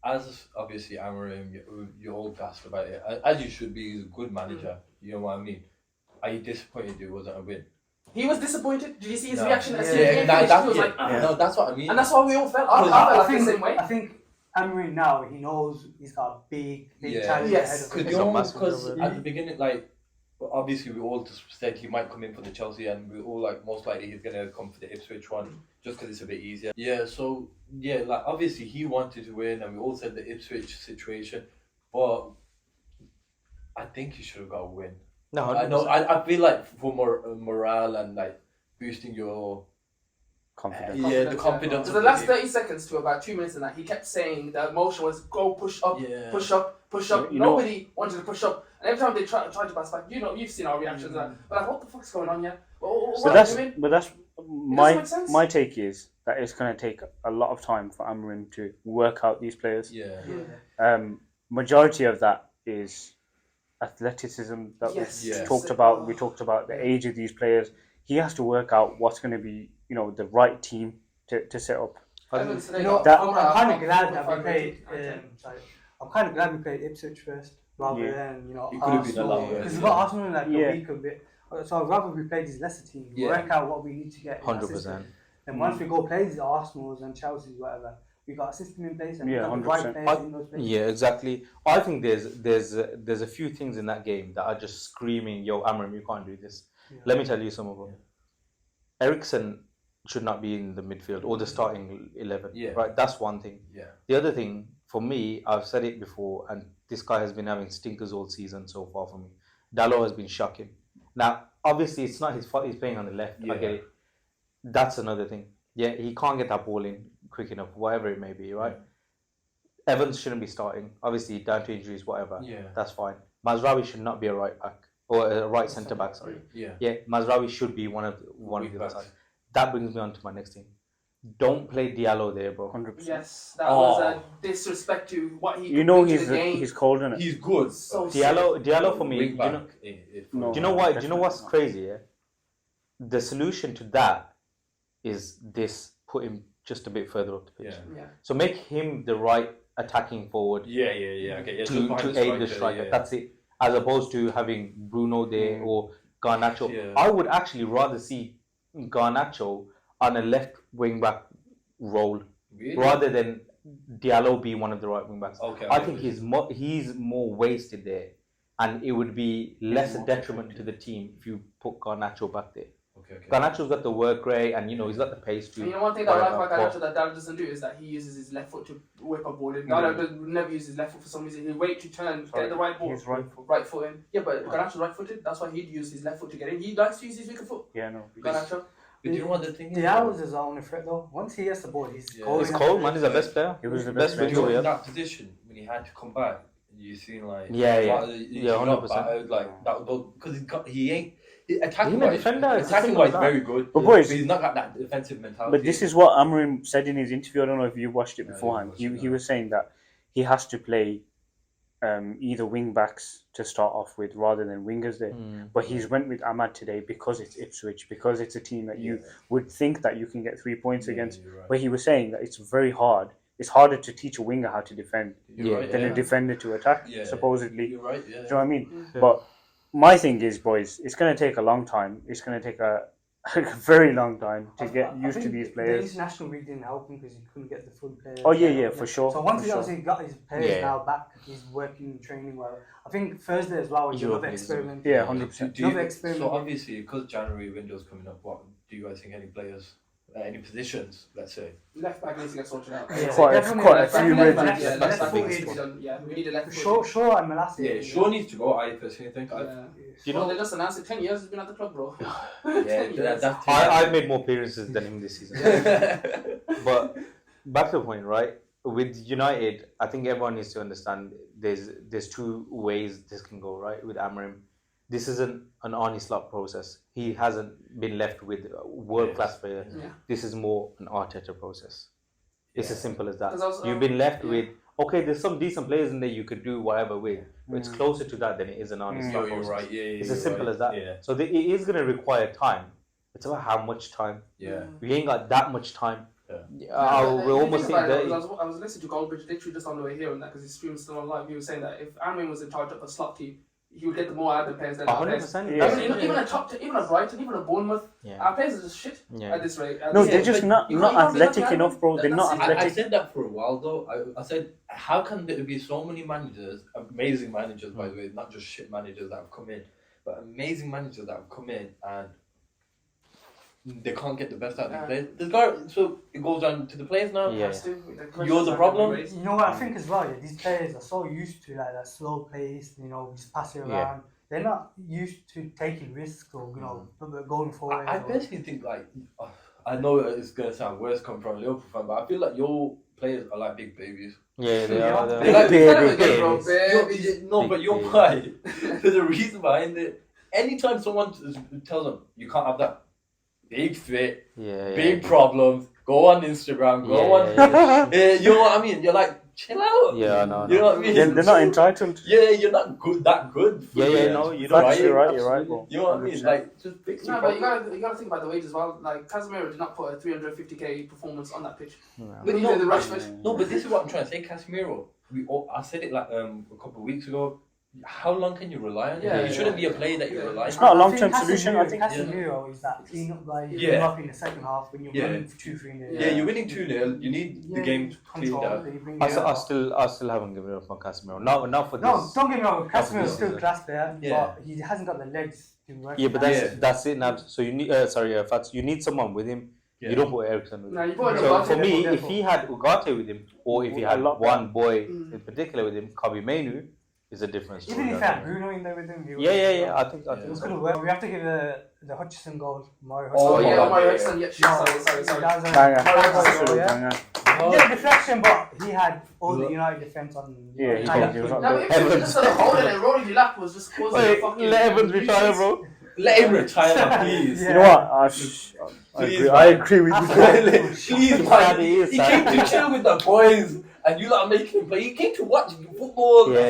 As obviously Amorim, you're all gassed about it. As you should be. He's a good manager. You know what I mean? Are you disappointed it wasn't a win? He was disappointed. Did you see his No. reaction? As Yeah, he was like, no, that's what I mean. and that's why we all felt. I felt like the same way. I think Amorim now, he knows he's got a big challenge Yes. ahead of him. Because at the beginning, obviously we all just said he might come in for the Chelsea, and we all most likely he's gonna come for the Ipswich one just because it's a bit easier. Yeah, so obviously he wanted to win, and we all said the Ipswich situation, but I think he should have got a win. No, I know. I feel like for more morale and boosting your Confidence. the confidence. So the last 30 seconds to about 2 minutes in that, he kept saying the motion was go push up, push up, push up. Nobody wanted to push up. And every time they tried to pass back, you've seen our reactions. But what the fuck's going on here? That's make sense? my take is that it's going to take a lot of time for Amorim to work out these players. Majority of that is athleticism that we talked about. We talked about the age of these players. He has to work out what's going to be, the right team to set up. I'm kind of glad that we played. I'm kind of glad we played Ipswich first rather than It could have been a lot Arsenal. worse. Because we got Arsenal in the week a bit. So I'd rather we play this Leicester team, work out what we need to get. 100%. And once we go play these Arsenals and Chelseas, whatever, we got a system in place and we got the 100%. right players in those places. Yeah, exactly. I think there's a few things in that game that are just screaming, "Yo, Amorim, you can't do this." Let me tell you some of them. Ericsson should not be in the midfield or the starting 11. Right, that's one thing. The other thing, for me, I've said it before, and this guy has been having stinkers all season so far for me. Dalot has been shocking. Now, obviously, it's not his fault he's playing on the left. I get it. That's another thing. Yeah, he can't get that ball in quick enough, whatever it may be, right? Evans shouldn't be starting. Obviously, down to injuries, whatever. That's fine. Mazraoui should not be a right back or a right centre back. Sorry. Mazraoui should be one of the other side. That brings me on to my next thing. don't play Diallo there, bro. 100%. Yes, that was a disrespect to what he. You know could bring to the game. he's cold, isn't it? He's good. So Diallo for me. Wing Do back, No. you know why? Do you know definitely what's not. crazy? Yeah, the solution to that is this: put him just a bit further up the pitch. Yeah. So make him the right attacking forward Yeah. Okay. Yeah, to aid the striker. Yeah. That's it. As opposed to having Bruno there or Garnacho. Yeah. I would actually rather see Garnacho on a left wing back role Really? rather than Diallo be one of the right wing backs. Okay. I think he's more wasted there, and it would be less a detriment to the team if you put Garnacho back there. Okay. Garnacho's got the work rate, and he's got the pace too. And you know one thing that I like about whatever, Garnacho that Diallo doesn't do is that he uses his left foot to whip a ball in. Diallo would never use his left foot for some reason. He'll wait to turn, get the right ball. He's right. Right foot in. Yeah, but Garnacho's right footed. That's why he'd use his left foot to get in. He likes to use his weaker foot. Yeah, no. Garnacho. But you know what the thing is? Diallo's his only threat though. Once he gets the ball, he's Yeah. cold. He's cold, man. He's the best player. He was the Best best player. player. You're Yeah. in that position when he had to come back. You seen like Yeah. you're 100%. not like that because he ain't attacking He's a wise. defender, it's Attacking simple wise, as that. very good. But boys- he's not got that defensive mentality. But this is what Amorim said in his interview. I don't know if you watched it No, I beforehand. didn't watch it, He no. was saying that he has to play either wing backs to start off with rather than wingers there. But he's went with Ahmad today because it's Ipswich, because it's a team that you would think that you can get 3 points against. You're right. But he was saying that it's very hard. It's harder to teach a winger how to defend You're right, than yeah. a defender to attack, Yeah. supposedly. You're right. Yeah. Do you know what I mean? Yeah. But my thing is, boys, it's going to take a long time. It's going to take a very long time to get used to these The players. international league didn't help him because he couldn't get the full players. Oh, yeah, for sure. So once for he sure. obviously got his players Yeah. now back, he's working, training well. I think Thursday as well was Europe another is- experiment. Yeah, 100%. Do you, Another experiment. so obviously, because January window's coming up, what do you guys think? Any players, any positions? Let's say. Left back needs to get sorted out. Yeah. Quite Definitely a left back. few Left red. back, Yeah, left left back foot needs to be is- done. Yeah, we need a left foot. Sure, and Molasse. Yeah, Shaw needs to go. I personally think. Yeah. You Well, know, they just announced it. 10 years he's been at the club, bro. Yeah, that's. I've made more appearances than him this season. But back to the point, right? With United, I think everyone needs to understand there's two ways this can go, right? With Amorim, this isn't an Arne Slot process. He hasn't been left with a world-class player. Yeah. This is more an Arteta process. It's as simple as that. 'Cause I was, You've been left with, okay, there's some decent players in there you could do whatever with, but it's closer to that than it is an Arne Slot You're process. right. Yeah, It's you're as simple right. as that. Yeah. So it is going to require time. It's about how much time. Yeah. We ain't got that much time. Yeah. We're almost seeing that. I was listening to Goldbridge literally just on the way here on that because his stream's still on live. He was saying that if Amorim was in charge of a slot team, he would get the more out of the players than our players. 100%. Yeah. Even a top, even a Brighton, even a Bournemouth, Yeah. our players are just shit Yeah. at this rate. No, Yeah, they're just but not you can't be athletic looking at enough, bro. They're not That's it. I athletic. said that for a while though. I said, how can there be so many managers, amazing managers by the way, not just shit managers that have come in, but amazing managers that have come in and they can't get the best out of the players. So it goes down to the players now. Yeah. You're the problem? You know what I think as well? Yeah, these players are so used to like that slow pace, just passing around. Yeah. They're not used to taking risks or going forward. I personally think like I know it's gonna sound worse coming from a Liverpool fan, but I feel like your players are like big babies. Yeah, they are. They're They're like big. No, but you're right. There's a reason behind it. Anytime someone tells them you can't have that big fit, Yeah, big problems, go on Instagram, go on. You know what I mean? You're like, chill out. Yeah, I know. You know what I mean? They're not entitled. Yeah, you're not good. That good. For No, you don't. Facts, you're right, bro. You know what I mean? 100%. Like, just fix your No, but problem. you gotta think about the wage as well. Like Casemiro did not put a 350k performance on that pitch. No. But he did the Rashford. No, but this is what I'm trying to say. Casemiro, I said it like a couple of weeks ago. How long can you rely on him? Yeah, It shouldn't be a player that you yeah. rely It's on. not a long-term solution, I think. Casemiro is that clean-up guy. You Yeah. up in the second half when you're running for 2-3 Yeah, you're winning 2-0. You need the game cleaned out. I still haven't given up on Casemiro. Not for this. No, don't get me wrong. Casemiro is still season. a class player, Yeah. but he hasn't got the legs to work. Yeah, but that. that's it now. So you need Fats. You need someone with him. Yeah. You don't put Ericsson with him. No, you put So Ugarte for me, therefore. if he had Ugarte with him, or if he had A lot one boy in particular with him, Kobe Mainu, is a difference. Even if he had Bruno in there with him, he would Yeah. I think It so. could have worked. We have to give the Hutchison goal. Mario Oh Hutchison. yeah, yeah, Omar yeah. Eriksson. Yeah, sorry. That was a- Banger. that was a Absolute goal, yeah. banger. Yeah, deflection, but he had all the United defence on. Yeah, he United. did. He was No, on but the- if he just started holding it, rolling your lap was just causing a fucking. Let Evans retire, bro. Let him retire, man, please. You know what? I agree with you. Please, man. He came to chill with the boys, and you lot are making him play. He came to watch football. Yeah.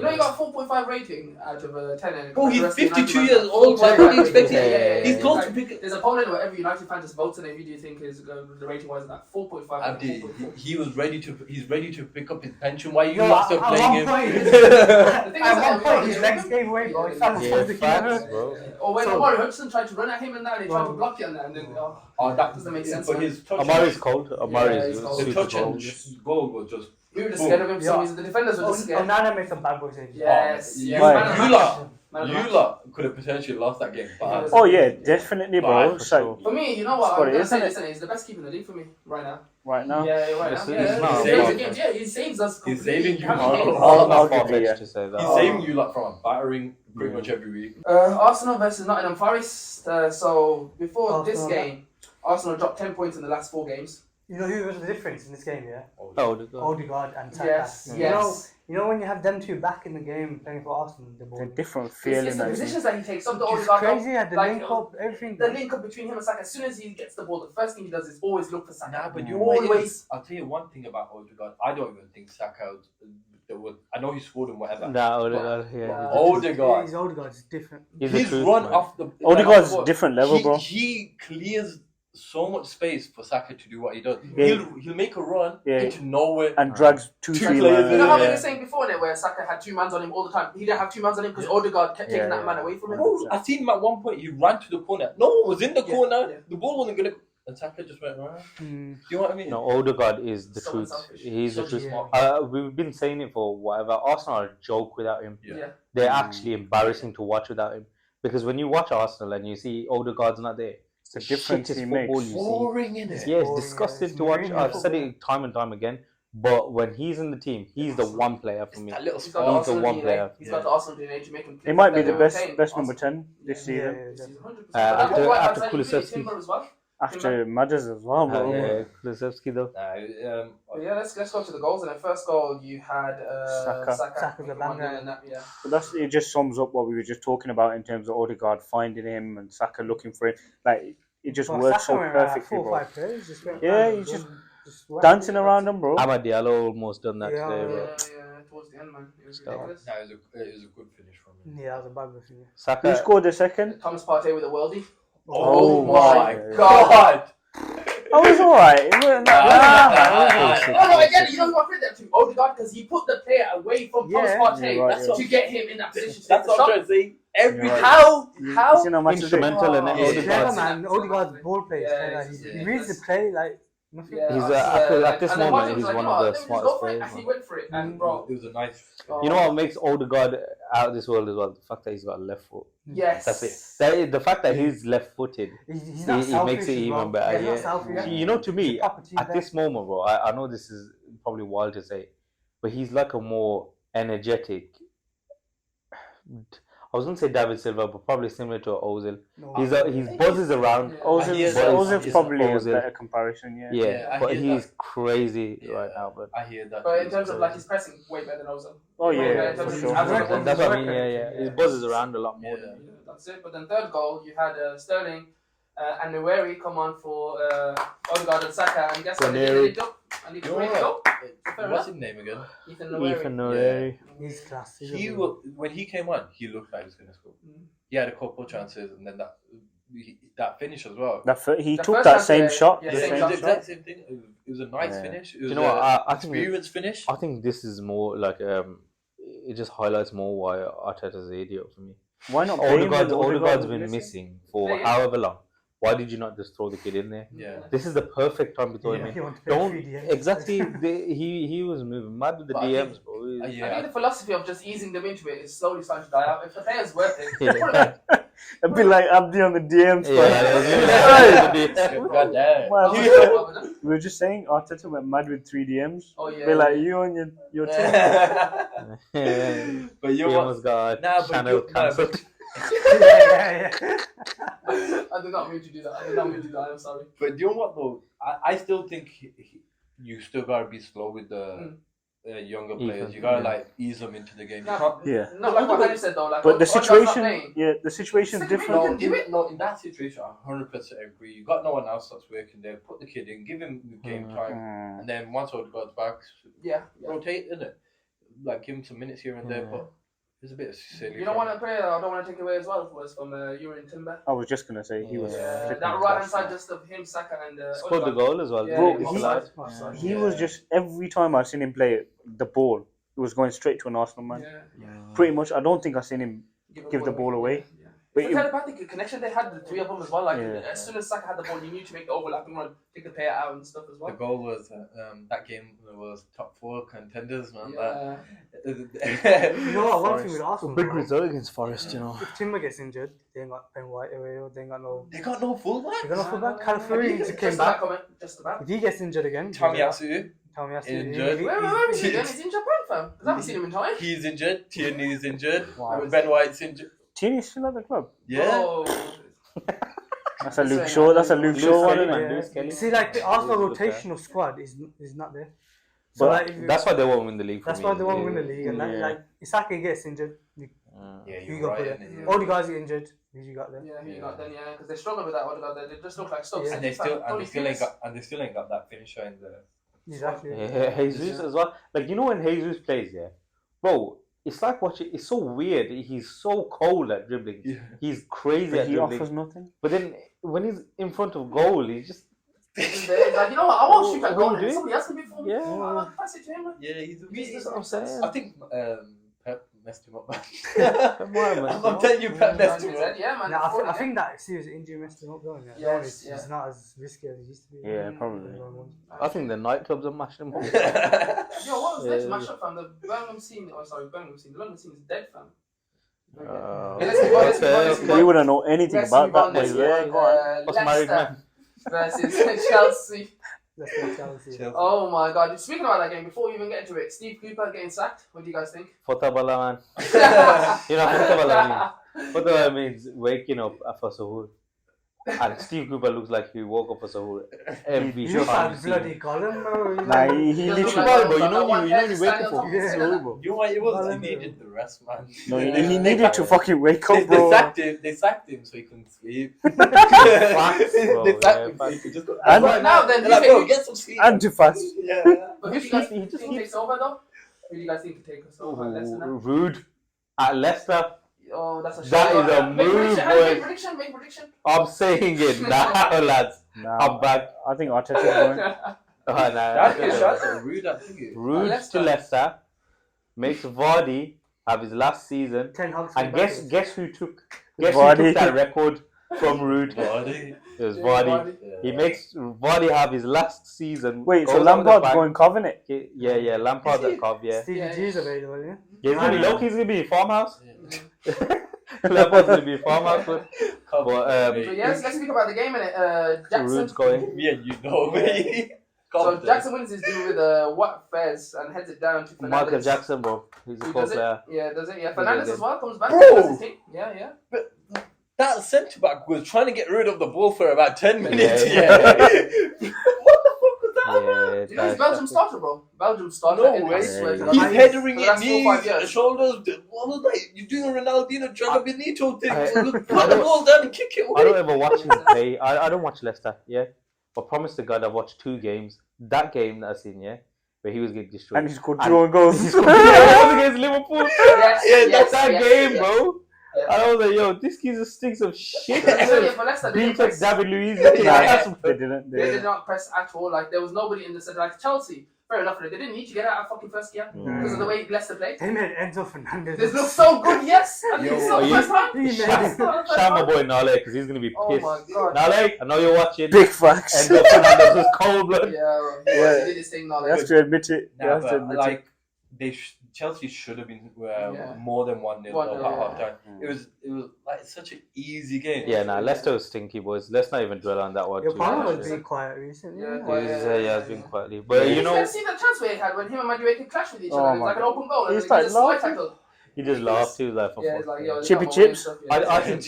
You know, you got a 4.5 rating out of 10. Bro, he's 52 years old. Like, what do you expect? He's close to pick. There's a poll in where every United fan just votes on it. Who do you think is the rating wise? Like 4.5. Abdi, he was ready to. He's ready to pick up his pension. Why are you No, not still at playing one him? point, The thing is, At one point, yeah, his legs gave away, bro. He fell Yeah, off the facts, keeper. bro. Or when So- Amorim Hudson tried to run at him and that, they tried to block it and that, and then That doesn't make sense. But man. his touch. Amari's cold. he's Amari's cold. The super touch and cold. goal was just. We were just scared of him for some reason. The defenders were just scared. Onana made some bad boy saves. Yes, You yes. Right. Man of the you match. lot, Man of the you match. lot could have potentially lost that game. But Oh yeah, definitely, bro. Right, It's like, For me, you know what? That's what I'm it gonna is, say isn't this, and he's the best keeper in the league for me right now. right now. Yeah, right It's- now. it's Yeah, not he a saves problem. the games. Yeah, he saves us. He's saving you. I'll Not give you, far-fetched yeah. to say that. he's saving you lot from a battering pretty much every week. Arsenal versus Nottingham Forest. So before this Arsenal, game, Arsenal dropped 10 points in the last 4 games. You know who was the difference in this game, yeah? Oh, the God. Odegaard and Saka. Yes, You yes. know when you have them two back in the game playing for Arsenal, the ball. It's a different It's feeling. the I think. positions that he takes. Some the It's Odegaard. crazy, yeah, the like, link up, everything. The link up between him and Saka. As soon as he gets the ball, the first thing he does is always look for Saka. Nah, but you know what it always. is? I'll tell you one thing about Odegaard. I don't even think Saka. I know he scored and whatever. Nah, Odegaard, yeah. Wow. Odegaard. His Odegaard is different. He's the His truth, run man. off the. Odegaard's like, different level, bro. He clears so much space for Saka to do what he does. Yeah. He'll make a run Yeah. into nowhere. And drags two, Two three players man. You know how we Yeah. were saying before, there, where Saka had 2 mans on him all the time. He didn't have 2 mans on him because Odegaard kept taking that man away from him. Bro, I seen him at one point. He ran to the corner. No one was in the Yeah, corner. yeah. The ball wasn't gonna. And Saka just went around. Mm. Do you know what I mean? No, Odegaard is the So truth. selfish. He's the So truth. smart. We've been saying it for whatever. Arsenal are a joke without him. Yeah. They're actually embarrassing to watch without him. Because when you watch Arsenal and you see Odegaard's not there, It's a difference shittest he football makes. you see. Boring, innit? Yeah, it's Boring, disgusting yeah. to watch. It's I've said really it time and time again. But when he's in the team, he's the one player for me. That little He's got the spark. He's the Arsenal one DNA. player. He's got the Arsenal DNA to make him. He might be the They're best maintain number 10 this Yeah, season. yeah, yeah. He's 100%. After- But after I'd say Kulusevski. Timber as well. After Madders as well, bro. Yeah, Kulusevski though. But yeah, let's go to the goals. And the first goal, you had Saka. Saka's a banger. And that, yeah. But it just sums up what we were just talking about in terms of Odegaard finding him and Saka looking for him. Like, it just Well, works so Saka went, perfectly, 4 or bro. 5 players, just went Yeah, around he's the just ball, whacked Dancing it. around him, bro. Amad Diallo almost done that Yeah, today, Yeah, bro. yeah, towards the end, man. It was Stop. ridiculous. That is a good finish from him. Yeah, that was a bad one for you. Who Saka. scored the second? Thomas Partey with a worldie. Oh my my God. I was alright. It wasn't that bad. No, again, you know who I credit that to? Odegaard, because he put the player away from Yeah. Thomas Partey You're right, to get him in that position to That's take the what I'm shot. trying to say. Every You're right. How? You seen how much is it? Instrumental in it. Yeah. He's clever, Odegaard's. man. Odegaard's ball play is Yeah, clever. he's- He yeah, reads the that's- play like nothing. Yeah, He's, that's, at this and then moment, Partey was he's like, one you of know the what, let me just smartest go for it. players, And he man. went for it. And bro, It was a nice. You know what makes Odegaard out of this world as well? The fact that he's got a left foot. yes. That's it. The fact that he's left-footed, He's not it selfish makes it as even well. better. He's not Yeah. selfish. You know, to me, He's a proper team at player. this moment, bro, I know this is probably wild to say, but he's like a more energetic. I was gonna say David Silva, but probably similar to Ozil. No. He's buzzes around. Yeah. Ozil's It's probably a Ozil. better comparison, yeah. Yeah, Yeah, I but hear he's crazy Yeah. right now, but. I hear that. But in terms of like his pressing, way better than Ozil. Oh, Way better yeah, in terms for of sure. his average. And that's what I mean. Yeah. He buzzes around a lot more. Yeah. Than That's it. But then third goal, you had Sterling and Nueri come on for Odegaard and Saka, and guess what? They did it up. And he You know made it what? go. What's his name again? Ethan Nueri. Ethan Nueri. He's class. He's He a was, when he came on, he looked like he was gonna score. Mm. He had a couple chances, and then that finish as well. He The took first that time, same yeah, shot. yeah, the same same the shot. exact same thing. It was a nice Yeah. finish. It Do was you know what? I think experienced finish. I think this is more like it just highlights more why Arteta's an idiot for me. Why not play him with Odegaard's been missing? missing for Yeah, yeah. however long. Why did you not just throw the kid in there? Yeah. This is the perfect time to throw him Yeah, in. he wanted to play Don't 3D. exactly. He was moving mad with the But I DMs, think- bro. I Yeah. think the philosophy of just easing them into it is slowly starting to die out. If the player's worth it, Yeah. A bit like Abdi on the DMs. God damn. Well, yeah. we were just saying Arteta went mad with 3 DMs. Oh yeah. Be like you on your team. But you He know what? almost got Nah, but channel you- nah, cancelled. yeah. I did not mean to do that. I did not mean to do that. I'm sorry. But you know what though? I still think you still gotta be slow with the younger players. You gotta like ease them into the game. You can't. Yeah. No, like what Henry said though. Like, But the Odegaard's not situation, playing. the situation's Second different. minute. In that situation, I 100% agree. You got no one else that's working there. Put the kid in, give him the game time, and then once Odegaard's back, rotate in it. Like give him some minutes here and there, but it's a bit silly. You don't want to play. I don't want to take away as well from Urian Timber. I was just gonna say he was. That right hand side just of him, Saka and Scored the goal as well. Yeah, He was just every time I've seen him play the ball, it was going straight to an Arsenal man. Pretty much, I don't think I've seen him give the ball away. But the telepathic connection they had, the three of them as well. Like as soon as Saka had the ball, you knew to make the overlapping run, take the player out and stuff as well. The goal was that game was top 4 contenders, man. You know what? One thing with Arsenal, Big result against Forest, if Timber gets injured, they ain't got Ben White away, or they ain't got no. They got no fullback. They got no fullback. Calafuri came back. Just about. If he gets injured again, Tomiyasu injured. Where is he again? He's in Japan, fam. I haven't seen him in time. He's injured. Tierney's injured. Wow. Ben White's injured. Tierney's still at the club. Yeah. Oh. That's a Luke Shaw. That's a Luke Shaw one, isn't it? See, like the Arsenal rotational squad is not there. So But like, that's why they won't win the league. that's why they won't win the league. And like, Isaki gets injured. You're got right. there. All the guys get injured. Who you got there? Yeah, who you got then? Yeah, because they struggled with that Odegaard there. They just look like stuff. And they still ain't got that finisher in there. Exactly. Jesus as well. Like you know when Jesus plays, bro. It's like watching. It's so weird. He's so cold at dribbling. Yeah. He's crazy at he dribbling. offers nothing. But then when he's in front of goal, he's just. He's like, you know what? I won't shoot that goal. Somebody else can be for me. Yeah. Pass it to him. Yeah, he's a That's what I'm saying. I think Pep messed him up. I'm telling you, Pep messed him up. Yeah, man. No, I think that serious injury messed him up, though. Yes, It's not as risky as it used to be. Yeah, probably. I think the nightclubs are mashing him up. Yo, what was next match up, fam? The Birmingham scene. Oh, sorry, Birmingham scene. The London scene is dead, fam. We wouldn't know anything about that. What's married man? Versus Chelsea. Let's go Chelsea. Oh my god. Speaking about that game, before we even get into it, Steve Cooper getting sacked. What do you guys think? Fotabala man. You know what Fotabala means? Fotabala means waking up after Sahur. And Steve Cooper looks like he woke up for Sahur every You time. look bloody column, bro. Nah, he literally. Bro, you know you wake up for Sahur, bro. You know what it was? He needed the rest, man. No, he needed to fucking wake up, bro. They sacked him so he couldn't sleep. Facts, bro, They sacked him so he could just go. And right now, then, like, bro, get some sleep. And too fast. Yeah. But who do you guys think takes over, though? Who do you guys think can take us over? Leicester now? Rude at Leicester. Oh, that's a shame. That is a move, boy. Make prediction. I'm saying it now, lads. I'm back. I think Arteta's going. That's a shot. Rude, I think. Rude to Leicester makes Vardy have his last season. And guess who took that record from Rude? Vardy. It was Vardy. Yeah. He makes Vardy have his last season. Wait, so Lampard's going Covenant? Yeah, Lampard's at Cov, yeah. Stevie G's available, yeah? He's gonna be low-key, he's gonna be a farmhouse. Lampard's gonna be a farmhouse. But yes, let's speak about the game in it. Jackson. Rude's going. Yeah, you know me. So Jackson wins his deal with what Fez and heads it down to Fernandes. Michael Jackson, bro. He's a cool player. Yeah, does it? Yeah, Fernandes as well comes back. Bro! Yeah. But that centre back was trying to get rid of the ball for about 10 minutes. Yeah. What the fuck was that, man? You know, he's Belgium starter, bro. Belgium starter. No way. He's headering it, knees, shoulders. What was that? You're doing a Ronaldinho, Drago Benito thing. Put the ball down and kick it away. I don't ever watch him play. I don't watch Leicester, yeah. But promise to God, I've watched 2 games. That game that I've seen, yeah, where he was getting destroyed. And he scored 2 own goals. He scored 2 goals against Liverpool. Yes, that game, bro. Yeah. And I was like, yo, this geezer stinks of shit. For Leicester, Being like David Luiz. They didn't. They did not press at all. Like, there was nobody in the centre. Like, Chelsea, fair enough. They didn't need to get out of fucking first gear because of the way Leicester played. They made Enzo Fernandez. This looks so good, yes. I think it's so first time. Shout my boy Nale, because he's going to be pissed. Oh my god. Nale, I know you're watching. Big facts. Enzo Fernandez was cold blood. Yeah, he did his thing, Nale. You have to admit it. Like, Chelsea should have been more than 1-0 at half time. It was like such an easy game. Yeah, Leicester was stinky, boys. Let's not even dwell on that one. Your partner was being quiet recently. It's been quietly. But you know, see the transfer he had when him and Madueke clashed with each other. It was like an open goal. He started laughing. He just laughed. He was like, Yeah, it's like, yo, they Chippy got my way and chips. stuff,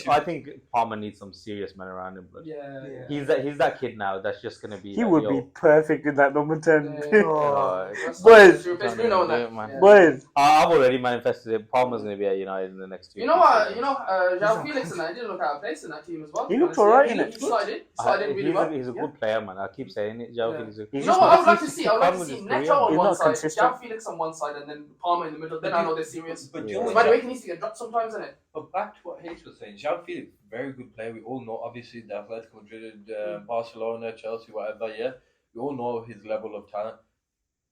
yeah. I think Palmer needs some serious men around him. But Yeah. he's that kid now that's just gonna be. He like, would yo, be perfect in that number 10. Oh. Boys. Replace Bruno on that. Boys. I've already manifested it. Palmer's gonna be at United in the next 2 You know what? João Felix and I didn't look out of place in that team as well. He looked alright in He it. slided really well. He's a good player, man. I keep saying it. João Felix. You know what? I would like to see Neto on He's one not side, consistent. João Felix on one side, and then Palmer in the middle. Then I know they're serious. But Yeah. you By the way, he needs to get dropped sometimes, isn't it? But back to what H was saying, João Felix, very good player. We all know, obviously, the Atletico Madrid, Barcelona, Chelsea, whatever. Yeah, we all know his level of talent.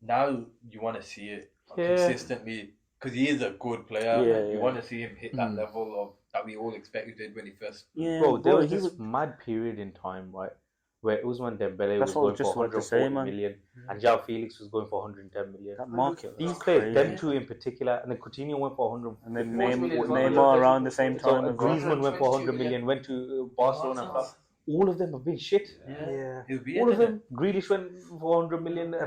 Now you want to see it consistently because he is a good player. Yeah, you want to see him hit that level of that we all expected when he first. Yeah, Bro, there was this mad period in time, right, where Ousmane Dembele was going for 140 million and João Felix was going for 110 million. That market. These players, them two in particular, and then Coutinho went for 100. And then 40 million as well. Neymar around the same So time as well. Griezmann went for 100 million, went to Barcelona. All of them have been shit. Yeah. He'll be All of in it. them. Grealish went for 100 million. That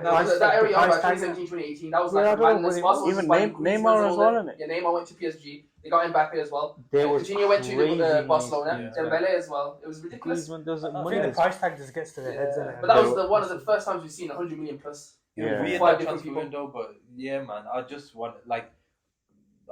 area about 2017, 2018, that was like I don't know madness. when it Barca was. was Even buying Neymar Griezmann as well, all innit? Yeah, Neymar went to PSG. They got Mbappe as well. There was Coutinho went crazy to money Barcelona. spent. Dembele as well. It was ridiculous. Griezmann doesn't I money. think the is- price tag just gets to the heads, innit? But that was one of the first times we've seen 100 million plus. He'll Yeah. be in Five that different transfer people. window, but yeah, man, I just want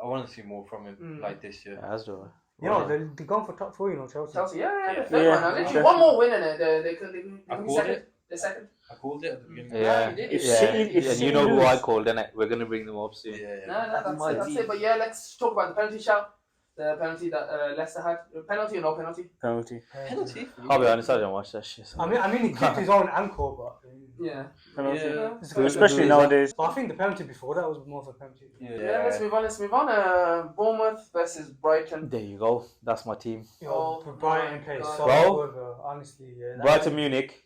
I want to see more from him like this year. Yeah, that's the Yo, they're going for top 4, you know, Chelsea. Chelsea, yeah. Yeah. Third one. Now, literally one more win in it. They can I be called second. it. They're second. I called it at the beginning. Yeah, you did. If yeah. City- if And City you know who lose- I called, innit? We're gonna bring them up soon. Yeah. No, that's it. But yeah, let's talk about the penalty shout. The penalty that Leicester had. Penalty or no penalty? Penalty. Penalty. I'll be honest, I don't watch that shit. So. I mean, he clipped his own ankle, but. Yeah. Penalty. Yeah. Especially nowadays. But I think the penalty before that was more of a penalty. Yeah, let's move on. Bournemouth versus Brighton. There you go. That's my team. Yo, Oh Brighton my plays God. so Bro. good, bro. Honestly, yeah. Brighton Munich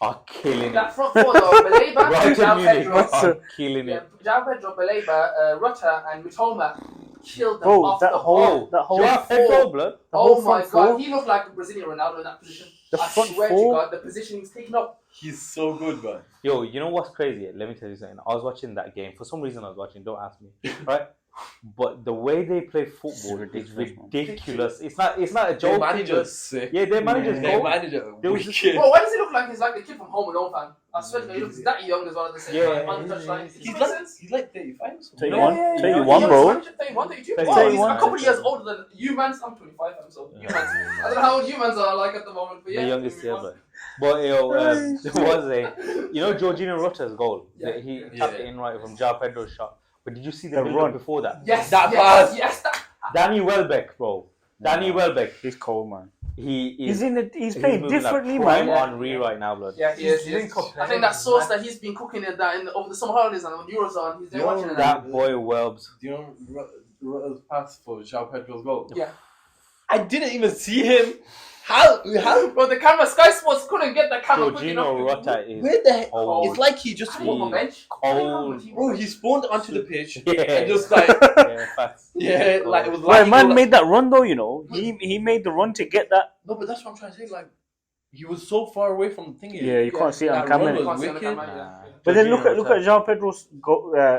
are killing That it. front four though, Baleba, Brighton João Munich Pedro, are killing yeah, it. João Pedro, Baleba, Rutter, and Mitoma killed them Bro, off that the whole João Pedro, blood. Oh my front God, four. he looked like a Brazilian Ronaldo in that position. The I front swear four. to God, the position he was taking up. He's so good, man. Yo, you know what's crazy? Let me tell you something. I was watching that game. For some reason, I was watching. Don't ask me. Right? But the way they play football is ridiculous. It's not a Their joke. manager's sick. Yeah, their manager's Their goal. manager, There was just- wicked. Bro, why does he look like he's like the kid from Home Alone, fan? I swear to God, he looks that young as well at the same Yeah. time. On the touchline. He's like 35 or something. 31, Yeah, 31, yeah, bro. 31, 32. 31. Oh, he's a couple of years older than you, man. I'm 25, so you, man. I don't know how old you, mans are like at the moment, but yeah. The youngest ever. But yo, there was you know, Jorginho Rutter's goal. Yeah. He tapped it in right from João Pedro's shot. But did you see the The build-up run. before that? Yes, That yes, pass. yes, that. Danny Welbeck, bro. Danny Welbeck. He's cold, man. He's He's playing moving differently, like prime man. Henri right now, blood. Yeah, he is. He is. Link up I think that sauce that he's been cooking over the summer holidays and when Eurozone, he's there watching it. That boy Welbs. Do you know Rutter's pass for João Pedro's goal? Yeah. I didn't even see him. How? Bro, the camera, Sky Sports couldn't get the camera quick enough. Jorginho Rutter is Where the heck? cold. It's like he just I think on bench. Cold. Bro, he spawned onto the pitch Yeah. and just like, Yeah, facts. yeah, like it was Well, like. man made that run though, you know. He made the run to get that. No, but that's what I'm trying to say. Like, he was so far away from the thing. Yeah, you can't see it on that run camera. was Can't see on the wicked. camera, Nah. But then look Jorginho at João Pedro's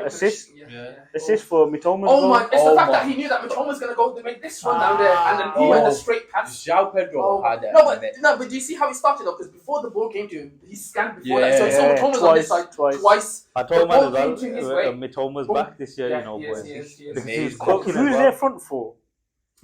assist. Yeah. Assist for Mitoma's Oh goal. my! It's the Oh fact my. that he knew that Mitoma's gonna go to make this run down there, and then he went the straight pass. João Pedro Oh, had that. no, but do you see how he started off? Because before the ball came to him, he scanned before Yeah, that. So he saw yeah, Mitoma's on this side twice. twice. I told The man ball as well, came to his way. Mitoma's Boom. back this year, Yeah, you know, he is, boys. he is, he is. Because he was Amazing. cooking Who's as their well. front four?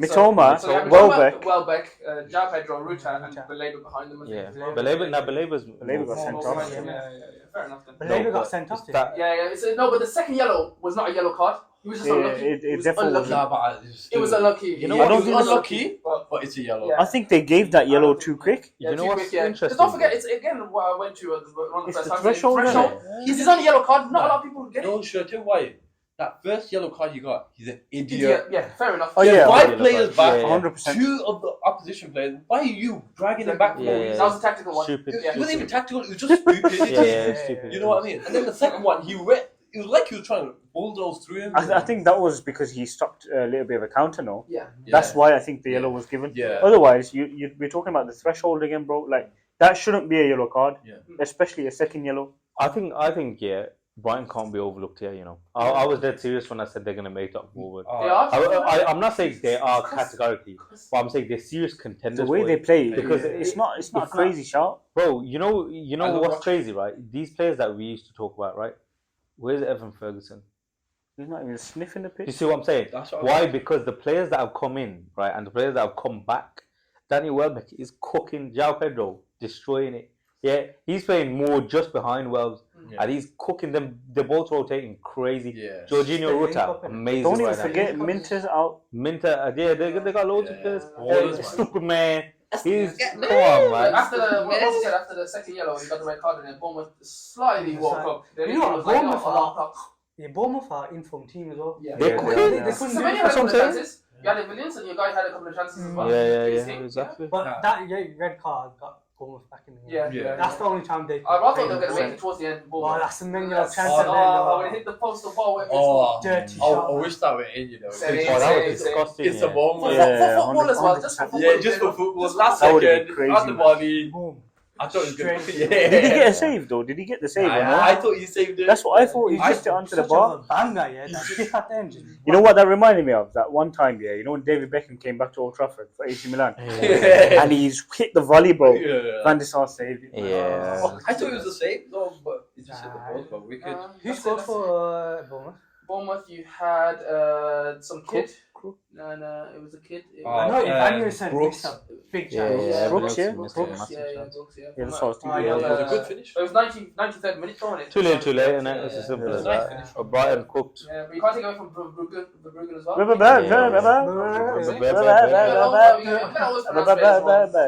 Mitoma, So, yeah, Welbeck. Welbeck, João Pedro, Ruta, and Baleba behind them. Yeah, Baleba. Baleba's Baleba got sent off. Yeah, fair enough then. Baleba No, got but sent off. it's didn't that- Yeah, it's no, but the second yellow was not a yellow card. He was just Yeah, unlucky. it was definitely unlucky. Nah, but It was unlucky. You know Yeah, what? it I was don't think unlucky. but it's a yellow. Yeah. I think they gave that yellow too quick. You know too what's quick, yeah. interesting? Because don't forget, it's again what I went to one of the It's first the times. threshold, Threshold. innit? He's on a yellow card. Not a lot of people get it. No, should I tell you why? That first yellow card he got, he's an idiot. Yeah, fair enough. Oh, yeah. Five Yellow players card. back, Yeah, yeah. 100%. 2 of the opposition players. Why are you dragging them back for no Yeah, reason? That was a tactical one. Stupid. It wasn't even tactical, it was just stupid. Yeah, stupid. You know what I mean? And then the second one, it was like he was trying to bulldoze through him. I think that was because he stopped a little bit of a counter, no? Yeah. That's why I think the yellow was given. Yeah. Otherwise, we're talking about the threshold again, bro. Like, that shouldn't be a yellow card, Yeah. especially a second yellow. I think, yeah. Brighton can't be overlooked here, you know. I was dead serious when I said they're going to make it up forward. They are. I'm not saying they are categorically, but I'm saying they're serious contenders. The way for they it. play, Because it's not a crazy shout. Bro, you know what's crazy, right? These players that we used to talk about, right? Where's Evan Ferguson? He's not even sniffing the pitch. You see what I'm saying? Why? Because the players that have come in, right, and the players that have come back, Danny Welbeck is cooking João Pedro, destroying it. Yeah, he's playing more just behind Wells, and he's cooking them. They're both rotating crazy. Yeah. Jorginho Ruta, amazing. Don't even right forget now. Minter's out. Minter, yeah, they got loads of players. Stupid man. He's come Yeah. on, man. After the second yellow, he got the red card, and then Bournemouth slightly woke up. Then You know what, was like, Bournemouth oh, are- Yeah, Bournemouth are informed team as well. Yeah. They're cooking. They couldn't So do many it. had a couple of saying. chances. You had a Williams, and your guy had a couple of chances as well. Yeah, He's hit. exactly. But that red card got Bournemouth back in the game. Yeah. That's the only time they. I thought they were going to make it towards the end. Wow, that's a many chance. Oh, when it hit the post, the ball went Dirty I shot. wish that were in, you know. Same. Oh, that was disgusting. It's a moment. Yeah, for football as well, just for football. Yeah, just for football. Last That would've second, been crazy, on the man. body. Boom. I thought it was good. Straight. Yeah. Did he get a save though? Did he get the save? or not? I thought you saved it. That's what I thought. He just it onto the Such bar. a banger, yeah. That kick at the end. You know what that reminded me of? That one time, yeah. You know when David Beckham came back to Old Trafford for AC Milan, and he's hit the volley, bro. Yeah. Van der Sar saved it. Yeah. Oh, I thought it was a save, though, but it just hit the post, but we could. Who scored for Bournemouth? Bournemouth, you had some kid. Crook. No, it was a kid. It Oh, I know Evanuelson Brooks. missed a big Yeah, chance. yeah, Brooks, yeah. Brooks, Brooks, massive yeah, chance. Brooks, yeah. Yeah, that's what I was thinking. Yeah, It was a Uh, good finish. It was 93rd minute, throwing it. Too late, and it's as simple as Yeah. that. Brighton cooked. Yeah, but you can't take away from Bruggen as well.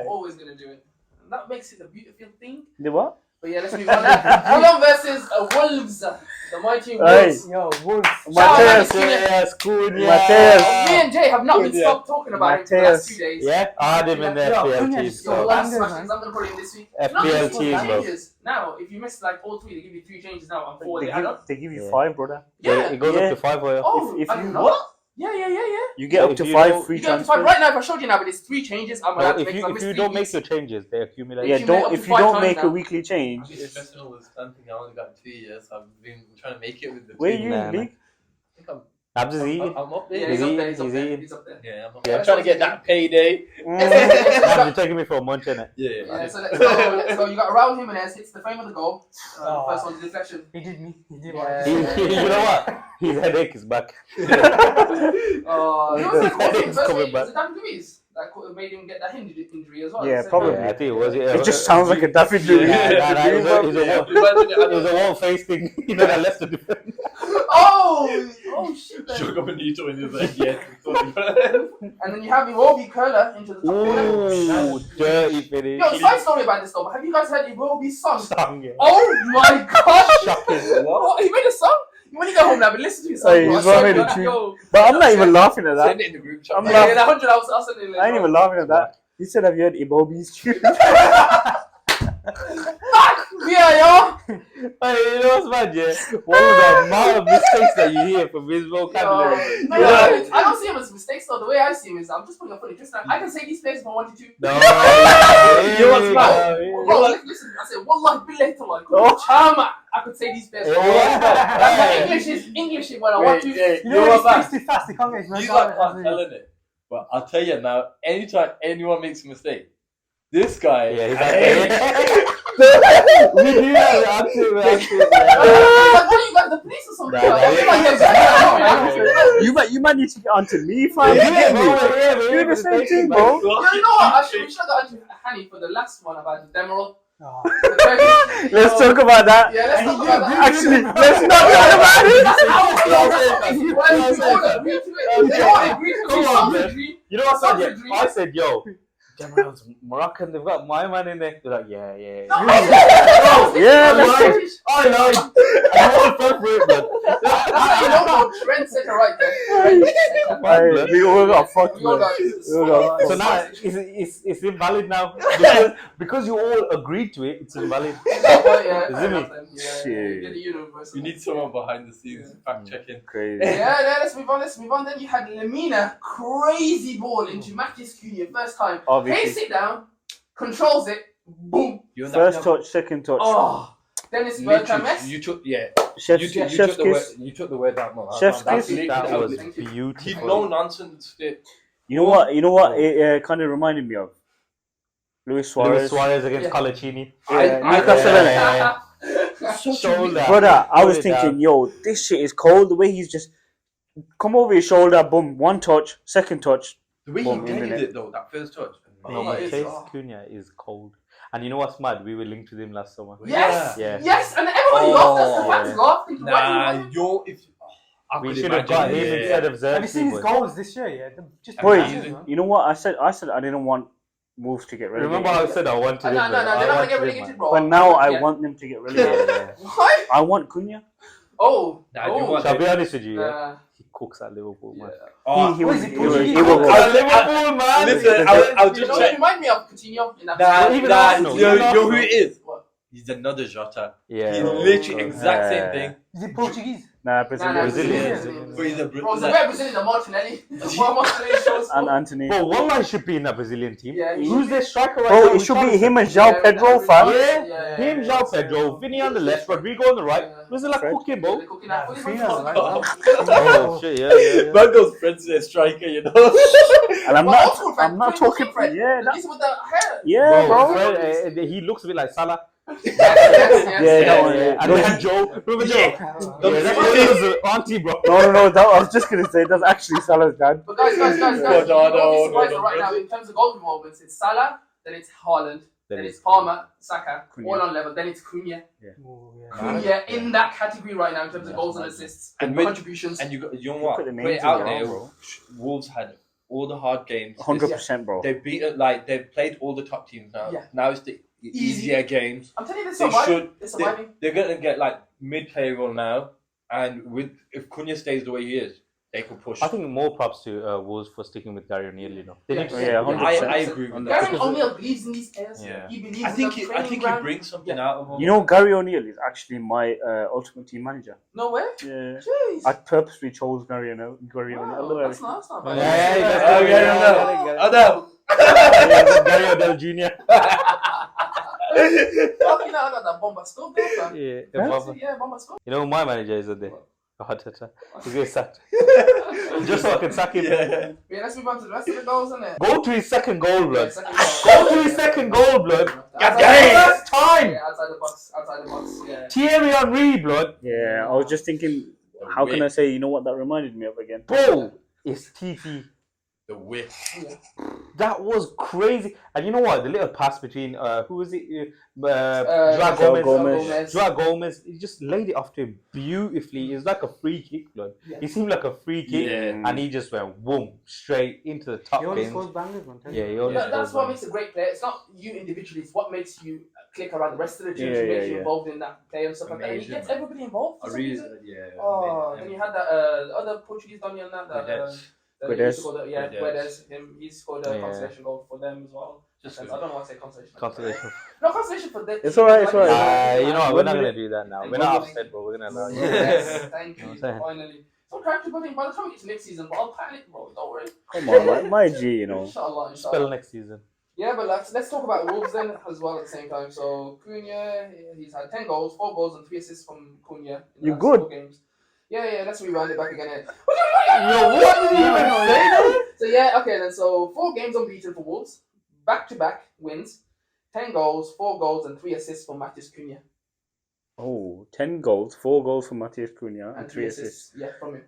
Always going to do it. And that makes it a beautiful thing. The what? But yeah, let's move on. Fulham versus Wolves. The mighty Hey. Wolves. Yo, Wolves. Mateus, yes, good, Mateus. Me and Jay have not been stopped talking about him for the last 2 days. Yeah, I had him in the Yo, FPL Cunha team. just So, got one bangers, smashes. man. I'm going to put him this week. FPL Not team, bro. changes. Now, if you miss like all three, they give you 3 changes now and 4 they add up. They give you Yeah. 5, brother. Yeah. It goes Yeah. up to 5 for you. Oh, if I you- didn't know What? that. Yeah. You get Yeah, up if to you 5 don't- free You get to 5 transfers. right now. If I showed you now, but it's 3 changes. I'm No, gonna if you don't make your changes, they accumulate. Yeah, accumulate don't up if to you 5 don't times make a now. weekly change. I'm just professional with something. I only got 2 years. I've been trying to make it with the Where team. you Nah, in the league? I think I'm just eating. I'm up there. Yeah, He's he's up eating, there. He's up he's there. eating. He's up there. Yeah, I'm up Yeah, there. I'm trying to get that payday. Nah, you're taking me for a munch, innit? Yeah. Yeah, so let's go. You got Raul Jimenez hits the frame of the goal. First one's deflection. He did me. He did Yeah. You know what? His headache is back. He was like, He's coming back. was it Dan Luiz that made him get that injury as well? Yeah, So, probably. Yeah, I think it was. It just sounds like a Daffy Luiz. It was a one-face thing. You know that Leicester defense. Oh shit! man. Sugar Benito in his head, yes. And then you have Iwobi Curler into the top corner. Ooh, dirty finish. Yo, side story about this though. But have you guys heard Iwobi's song? Song, yeah. Oh my gosh! Shocking. What? He made a song? When you go home now, but listen to his song. Hey, bro. he's I not swear made to a God, tune. yo. But I'm not even laughing at that. Send it in the group chat. I'm Yeah, laughing. that 100 I'll send it. I ain't even laughing at that. He said, "Have you heard Ibobi's tune?" Yeah, yo. Hey, you know what's mad, yeah? What was the amount of mistakes that you hear from his vocabulary? No, I don't see him as mistakes though. The way I see him is I'm just putting a funny twist now. I can say these players if I wanted to. No. You know what's mad? Bro, listen, I said, Wallahi billahi tallahi. Oh. Chama. I could say these players. My English is when I want to. Wait, You know what, what? man? He's too fast. He can't get his You man got telling it. But I'll tell you now, anytime anyone makes a mistake, this guy. Yeah, he's we do that. What you got the police or something? Nah, I feel like that's- You might need to get onto me, fam. Yeah, You're the same thing, bro. You know what? We should have got onto Hani for the last one about the Demerol. Oh. Let's talk about that. Yeah, let's talk about that. Actually, let's not talk about it. You know what I said? Yeah? I said, yo, Demerol's Moroccan, they've got my man in there. They're like, yeah. Yeah, let's I know. I want to for it, man. You know, Trent said it right there. We all got fucked, We all man. got So now it's invalid now because you all agreed to it. It's invalid. You need someone behind the scenes fact checking. Crazy. Yeah, let's move on. Then you had Lemina, crazy ball into Matheus Cunha, first time. Obviously. Pace it down, controls it, boom. First touch, second touch. Oh, Dennis Bergkamp mess. You took Chef's kiss. You took the word out, man. Chef's That's kiss. literally- That was Thank you. beautiful. He's no nonsense. You know what? It kind of reminded me of Luis Suarez. Luis Suarez against Yeah. Colaccini. Yeah, I- Newcastle, Yeah. Such a Shoulder. Brother, I was Put it down. thinking, yo, this shit is cold. The way he's just come over his shoulder, boom, one touch, second touch. The way he Boom, in the did net. it though, that first touch. No, He but is, Chase oh. Cunha is cold. And you know what's mad? We were linked with him last summer. Yes, Yeah. yes, and everybody loved us. The fans yeah. laughed. Nah, you're if I We could should have got him imagine, instead of Have you seen Xerxes. his goals this year? Yeah, they're just Boys, amazing, man. you know what? I said I didn't want Wolves to get relegated. Remember how I said I wanted him? No, they're not gonna get relegated, bro. But now I Yeah. want them to get relegated. Yeah. What? I want Cunha. Oh, Nah, you oh. want- Shall I be honest with you? Yeah? Nah. He cooks at Liverpool, man. He What will. is it, He will. Portuguese? He will. Liverpool, man! Listen, I'll You just know, check. you remind me of Coutinho in that. Even Nah, Arsenal, you know Arsenal. who it is? What? He's another Jota. Yeah. He's literally exact Yeah. same thing. Is he Portuguese? Nah, Nah, Brazilian. Brazilian. But he's a Bro, so like- we're Brazilian, the Martinelli. One Martinelli shows. And Anthony. But Wallah should be in that Brazilian team. Yeah, he Who's should their striker right Bro, now? it should be Richarlison. him and João Pedro, fam. Him, João Pedro, Vinny on the left, Rodrigo on the right. Yeah. Was it like Fred. cooking, bro? They're cooking out. Rafinha's right. Oh, shit, yeah. Man goes Fred's their striker, you know. And I'm Well, old school not. Fred, I'm not Fred, talking. Fred. Yeah, that, He's with the hair. yeah, bro. Fred, he looks a bit like Salah. Yes, Yeah, that one, yeah. And then Joe. Remember Joe? Yeah, that was auntie, bro. No. That, I was just gonna say that's actually Salah's dad. But guys, No, you won't be surprised no, right now in terms of goal involvements. It's Salah, then it's Haaland, then it's Palmer, Saka, Cunha. all on level. Then it's Cunha. Oh, yeah. Cunha in that category right now in terms of goals and assists and And with- contributions. And you know Look what? at the Put names it out as well, there. bro. Wolves had all the hard games. 100%, bro. They've beaten they've played all the top teams now. Yeah. Now it's the easier games. I'm telling you, They they're surviving. should. They're surviving. They're gonna get like mid-play role now, and if Cunha stays the way he is, they could push. I think more props to Wolves for sticking with Gary O'Neill, you know. They Yeah. need to Yeah, 100%. I agree with Gary that. O'Neill believes in these players. Yeah. He believes I think in them I training think he ground. brings something Yeah. out of him. You know, Gary O'Neill is actually my ultimate team manager. No way. Yeah. Jeez. I purposely chose Gary O'Neill. Wow, that's not bad. Yeah, I know. Gary O'Neill Jr. Fucking hell, I got that bomba scope there, fam. Yeah, Yeah, bomba scope. You know who my manager is there? He's getting sacked. Just so I can sack him. Yeah. Yeah, let's move on to the rest of the goals, innit? Go to his second goal, blood. Second goal. Go to his second goal, blood. First time. Yeah, outside the box, yeah. Thierry Henry, blood. Yeah, I was just thinking, how can I say, you know what that reminded me of again? Bro, it's TT. The whip. That was crazy. And you know what? The little pass between who was it? Joao Joao Gomez. Joao Gomez. He just laid it off to him beautifully. It was like a free kick, blood. Yeah. He seemed like a free kick, Yeah. and he just went boom straight into the top He always bins. scores bangers, man. Yeah, he always That's scores what bangers. makes a great player. It's not you individually, it's what makes you click around the rest of the team Yeah, to make yeah, you yeah. involved in that play and stuff like that. And he Amazing, gets man. everybody involved. for I some really, reason. yeah. Oh, then you had that other Portuguese dummy on that. Guedes. He scored a Yeah. consolation goal for them as well. Just I don't know what to say consolation. Consolation. No consolation for them. It's alright, it's alright. You know what? We're not gonna minute. do that now. And We're not 1 minute. upset, bro. We're gonna allow you. Yes, thank You know you. what I'm saying? Finally. So crack buddy. By the time we get to next season, but I'll panic, bro. Don't worry. Come on, my G, you know. Inshallah, Spell inshallah. next season. Yeah, but let's talk about Wolves then as well at the same time. So Cunha, he's had 10 goals, 4 goals and 3 assists from Cunha. In the You last good? 4 games. Yeah, let's rewind it back again. Yo, what did you even say that? So yeah, okay then. So 4 games unbeaten for Wolves, back-to-back wins, 10 goals, 4 goals and 3 assists from Matheus Cunha. Oh, 10 goals, 4 goals for Matheus Cunha, and 3 assists. Yeah, from him.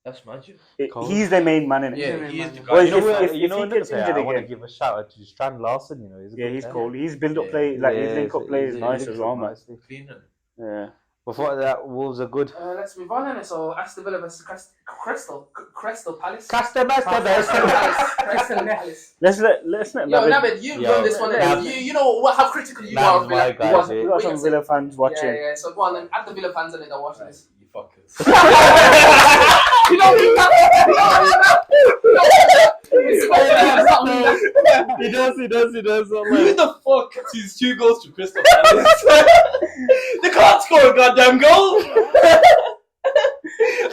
That's magic. He's the main man in it. Yeah, he is the Well, guy. You know, if you he know gets another player injured I want to again. give a shout out to Strand Larson. You know, he's a Yeah, good he's player. cool. His build-up Yeah. play, like his Yeah, link-up play is he nice links as well, up man. nicely. Cleaning. Yeah. Before that, Wolves are good. Let's move on then. So Aston Villa versus Crystal Palace. Crystal Palace. Crystal Palace. Let's let Yo, Navid. Nabed, you run this one. Nabed. You know how critical you are of Villa. my guy, Go on, dude. We got what you some say? Villa fans watching. Yeah. So go on then. At the Villa fans and they're watching this. You fuckers. You don't need that. You don't need that. He does. Who the fuck sees 2 goals to Crystal Palace? They can't score a goddamn goal.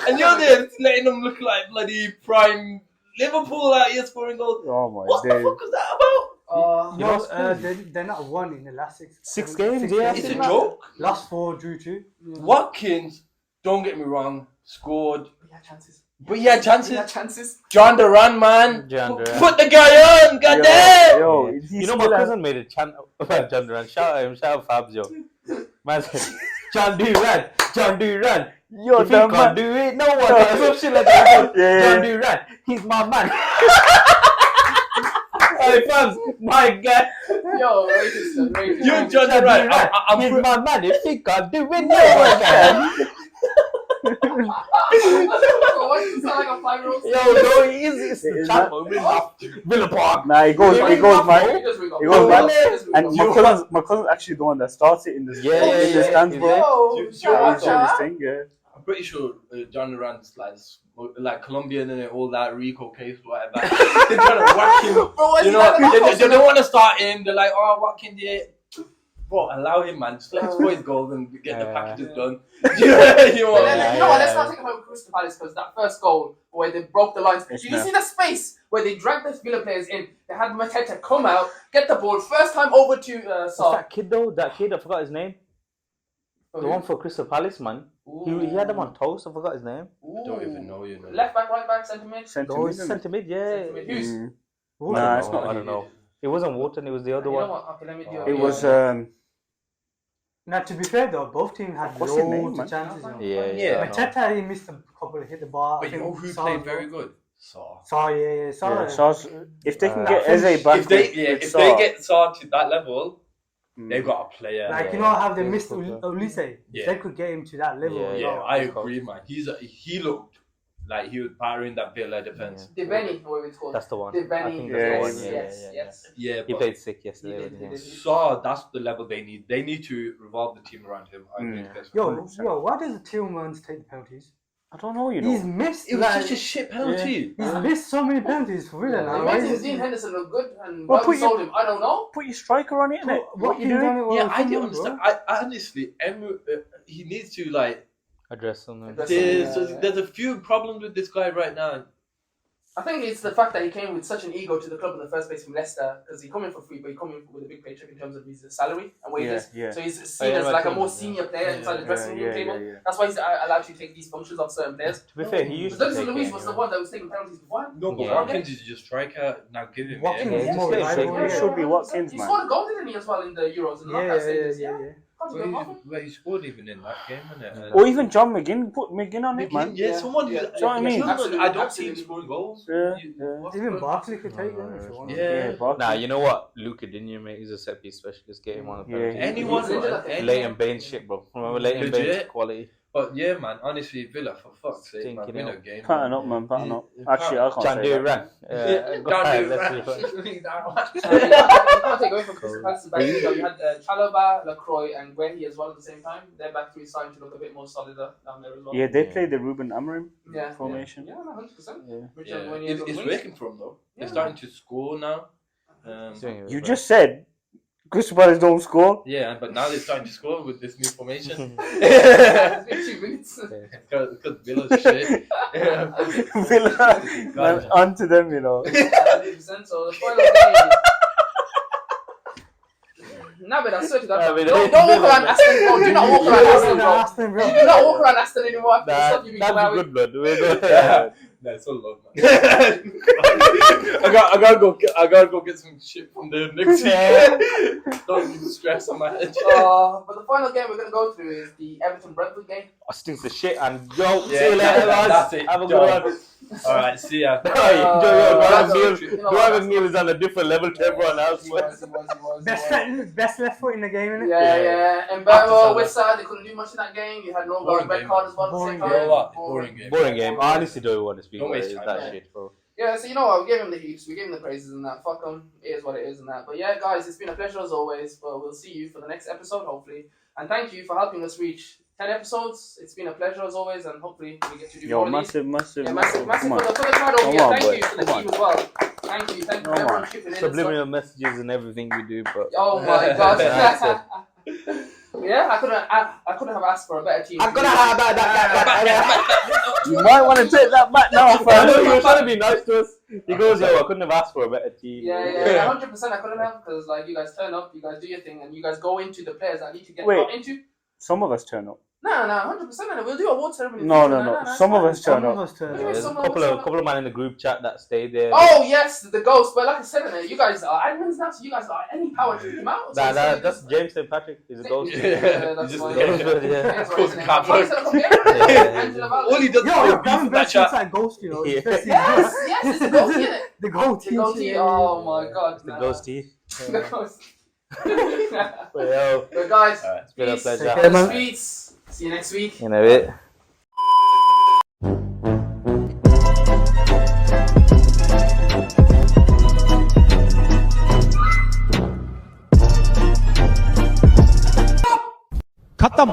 And you're there letting them look like bloody prime Liverpool out here scoring goals. Oh my What the days. fuck was that about? They're not won in the last Six games, yeah. It's a joke. Last 4 drew 2. Watkins, don't get me wrong, scored. We had chances. But he had chances. We had chances. John Duran, man. John Duran. Put the guy on, goddamn. Yo, You know, my cousin made a chant about John Duran. Shout out Fabs, yo. Man said, John Duran. Yo, If he can't do it, no one does. Some shit like that. John Duran, he's my man. Hey, Fabs, my guy. Yo, racist. You, John Duran. He's my man. If he can't do it, no one can. Why does it sound like a 5-year-old? Yo, no, he is. It's the chant. Villa Park. Nah, he goes, man. He goes, man. And Yo. my cousin's actually the one that starts it in the Yeah. stands, bro. Yo, He's doing this thing, yeah. I'm pretty sure John Duran's like Colombian and all that Rico case, whatever. They're trying to whack him. Bro, You know, they don't want to start him. They're like, oh, Watkins, yeah. Bro, allow him, man. Just let him score his goals and get the packages done. You know what? You know what? Let's not take about Crystal Palace because that first goal where they broke the lines. Did you see the space where they dragged the Villa players in? They had Mateta come out, get the ball, first time over to What's Saul. that kid though? That kid, I forgot his name. The one for Crystal Palace, man. He had them on toast. I forgot his name. I don't even know, you know. Left back, right back, centre mid. No, it's centre mid, yeah. Who's? Nah, it's not. I don't know. It wasn't Wharton. It was the other You know one. what? Okay, let me do It was Now, to be fair though, both teams had What's his name, loads man? of chances. Yeah. Mateta, he missed a couple, hit the bar. But you know who played very good? Saw. Yeah. if they can get Eze back, If they get Saw to that level, they've got a player. Like, you know how they missed Ulisse? Yeah. They could get him to that level. Yeah, I agree, man. He looked like he was powering that Villa defense. Deveni, what it's called. That's the one. Deveni, yes. Yeah, He but played sick yesterday. Saw, that's the level they need. They need to revolve the team around him. I agree. Yo, why does Tillmans take the penalties? I don't know, you know. He's missed. It was such a shit penalty. He's missed so many penalties for Villa now. It makes Dean Henderson look good, and Well, why we sold him, I don't know. Put your striker on it, innit? What you doing? Yeah, I don't understand. I honestly, he needs to like. Address something. There's a few problems with this guy right now. I think it's the fact that he came with such an ego to the club in the first place from Leicester, because he come in for free, but he come in with a big paycheck in terms of his salary and wages. Yeah. So he's seen as like a more senior player inside the dressing room table. That's why he's allowed to take these functions of certain players. To be fair, he used But to. Luis was the one that was taking penalties before. No, but Watkins is just striker. Now give him. Watkins is more It should be Watkins, He man. scored a goal, didn't he, as well in the Euros and knockout stages? Yeah. Well, he scored even in that game, innit? Or even John McGinn, put McGinn on it, man. Yeah, someone who's. Yeah. Do you know what I mean? I don't see him scoring goals. Yeah. Even Barkley could take them if you want. Yeah. Nah, you know what? Luka didn't, mate. He's a set piece specialist. Get him on the penalty. Anyone. Leighton Baines shit, bro. Remember Leighton Baines quality? But yeah, man. Honestly, Villa, for fuck's sake, man, win a game. Pattern up, man. Pattern up. Actually, I can't John say that. You can't take away from Crystal Palace's back three. You had Chalobah, Lacroix, and Guehi as well at the same time. Their back three is starting to look a bit more solid down there as well. Yeah, they played the Ruben Amorim Yeah. formation. Yeah, 100%. Yeah. It's working for them though. They're starting to score now. You just said Crystal Palace don't score. Yeah, but now they're starting to score with this new formation. It's been 2 minutes. Because Villa's shit. Villa, man, onto them, you know. 100%. So the final game. Nah, but I swear to God, don't walk around Aston, bro. Do not walk around Aston, bro. Do not walk around Aston anymore after the stuff you've been coming out with. That's good, blood. That's so low, man. I gotta go get some shit from the next week. Don't need stress on my head. But the final game we're gonna go through is the Everton Brentford game. I stink the shit and yo, see Yeah, you later, lads. that's it. Have a good one. Alright, see ya. Driving Neil is on a different level to everyone else. He was. Best left foot in the game, innit? Yeah. And Barrow, Wissa, they couldn't do much in that game. You had no Boring red game. card as well at the same Boring time. game. Boring game. Boring game. I honestly don't want to speak Don't about waste it. time, That man. shit, bro. Yeah, so you know what, we gave him the heaps, we gave him the praises and that. Fuck him, it is what it is and that. But yeah, guys, it's been a pleasure as always. But we'll see you for the next episode, hopefully. And thank you for helping us reach 10 episodes. It's been a pleasure as always, and hopefully we get to do more of these. Massive. Yeah, massive Come for on. the crowd over here. Come on, Thank boys. you for the team as well. Thank you for Come everyone on. chipping in. Subliminal messages and everything we do, but Oh my god. Yeah, I couldn't have asked for a better team. I'm gonna have that. You might want to take that back now, I know fam. you were trying to be nice to us. He goes, yo, I couldn't have asked for a better team. Yeah, 100% I couldn't have, because like you guys turn up, you guys do your thing, and you guys go into the players that need to get Wait. got into. Some of us turn up. No, 100%. And we'll do a award ceremony. No. it's Some of fine. us turn Some of up. us turn What do you up. mean? There's a couple of man in the group chat that stayed there. Oh yes, the ghost. But like I said, you guys are admins now, so you guys got any power to kick him out. So That's James St. Patrick. He's a ghost. Yeah, that's Just fine. the Yeah. Close the camera. All he does Yo, is Gavin that Best chat. looks like Ghost, you know. Yeah. Yes, it's the goatee, innit? The goatee. The goatee. Oh my god. The ghosty. The ghost. But yo, But guys, it's been a peace. pleasure. Take care, man. Streets. See you next week. In a bit. खत्म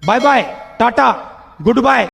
bye bye tata good bye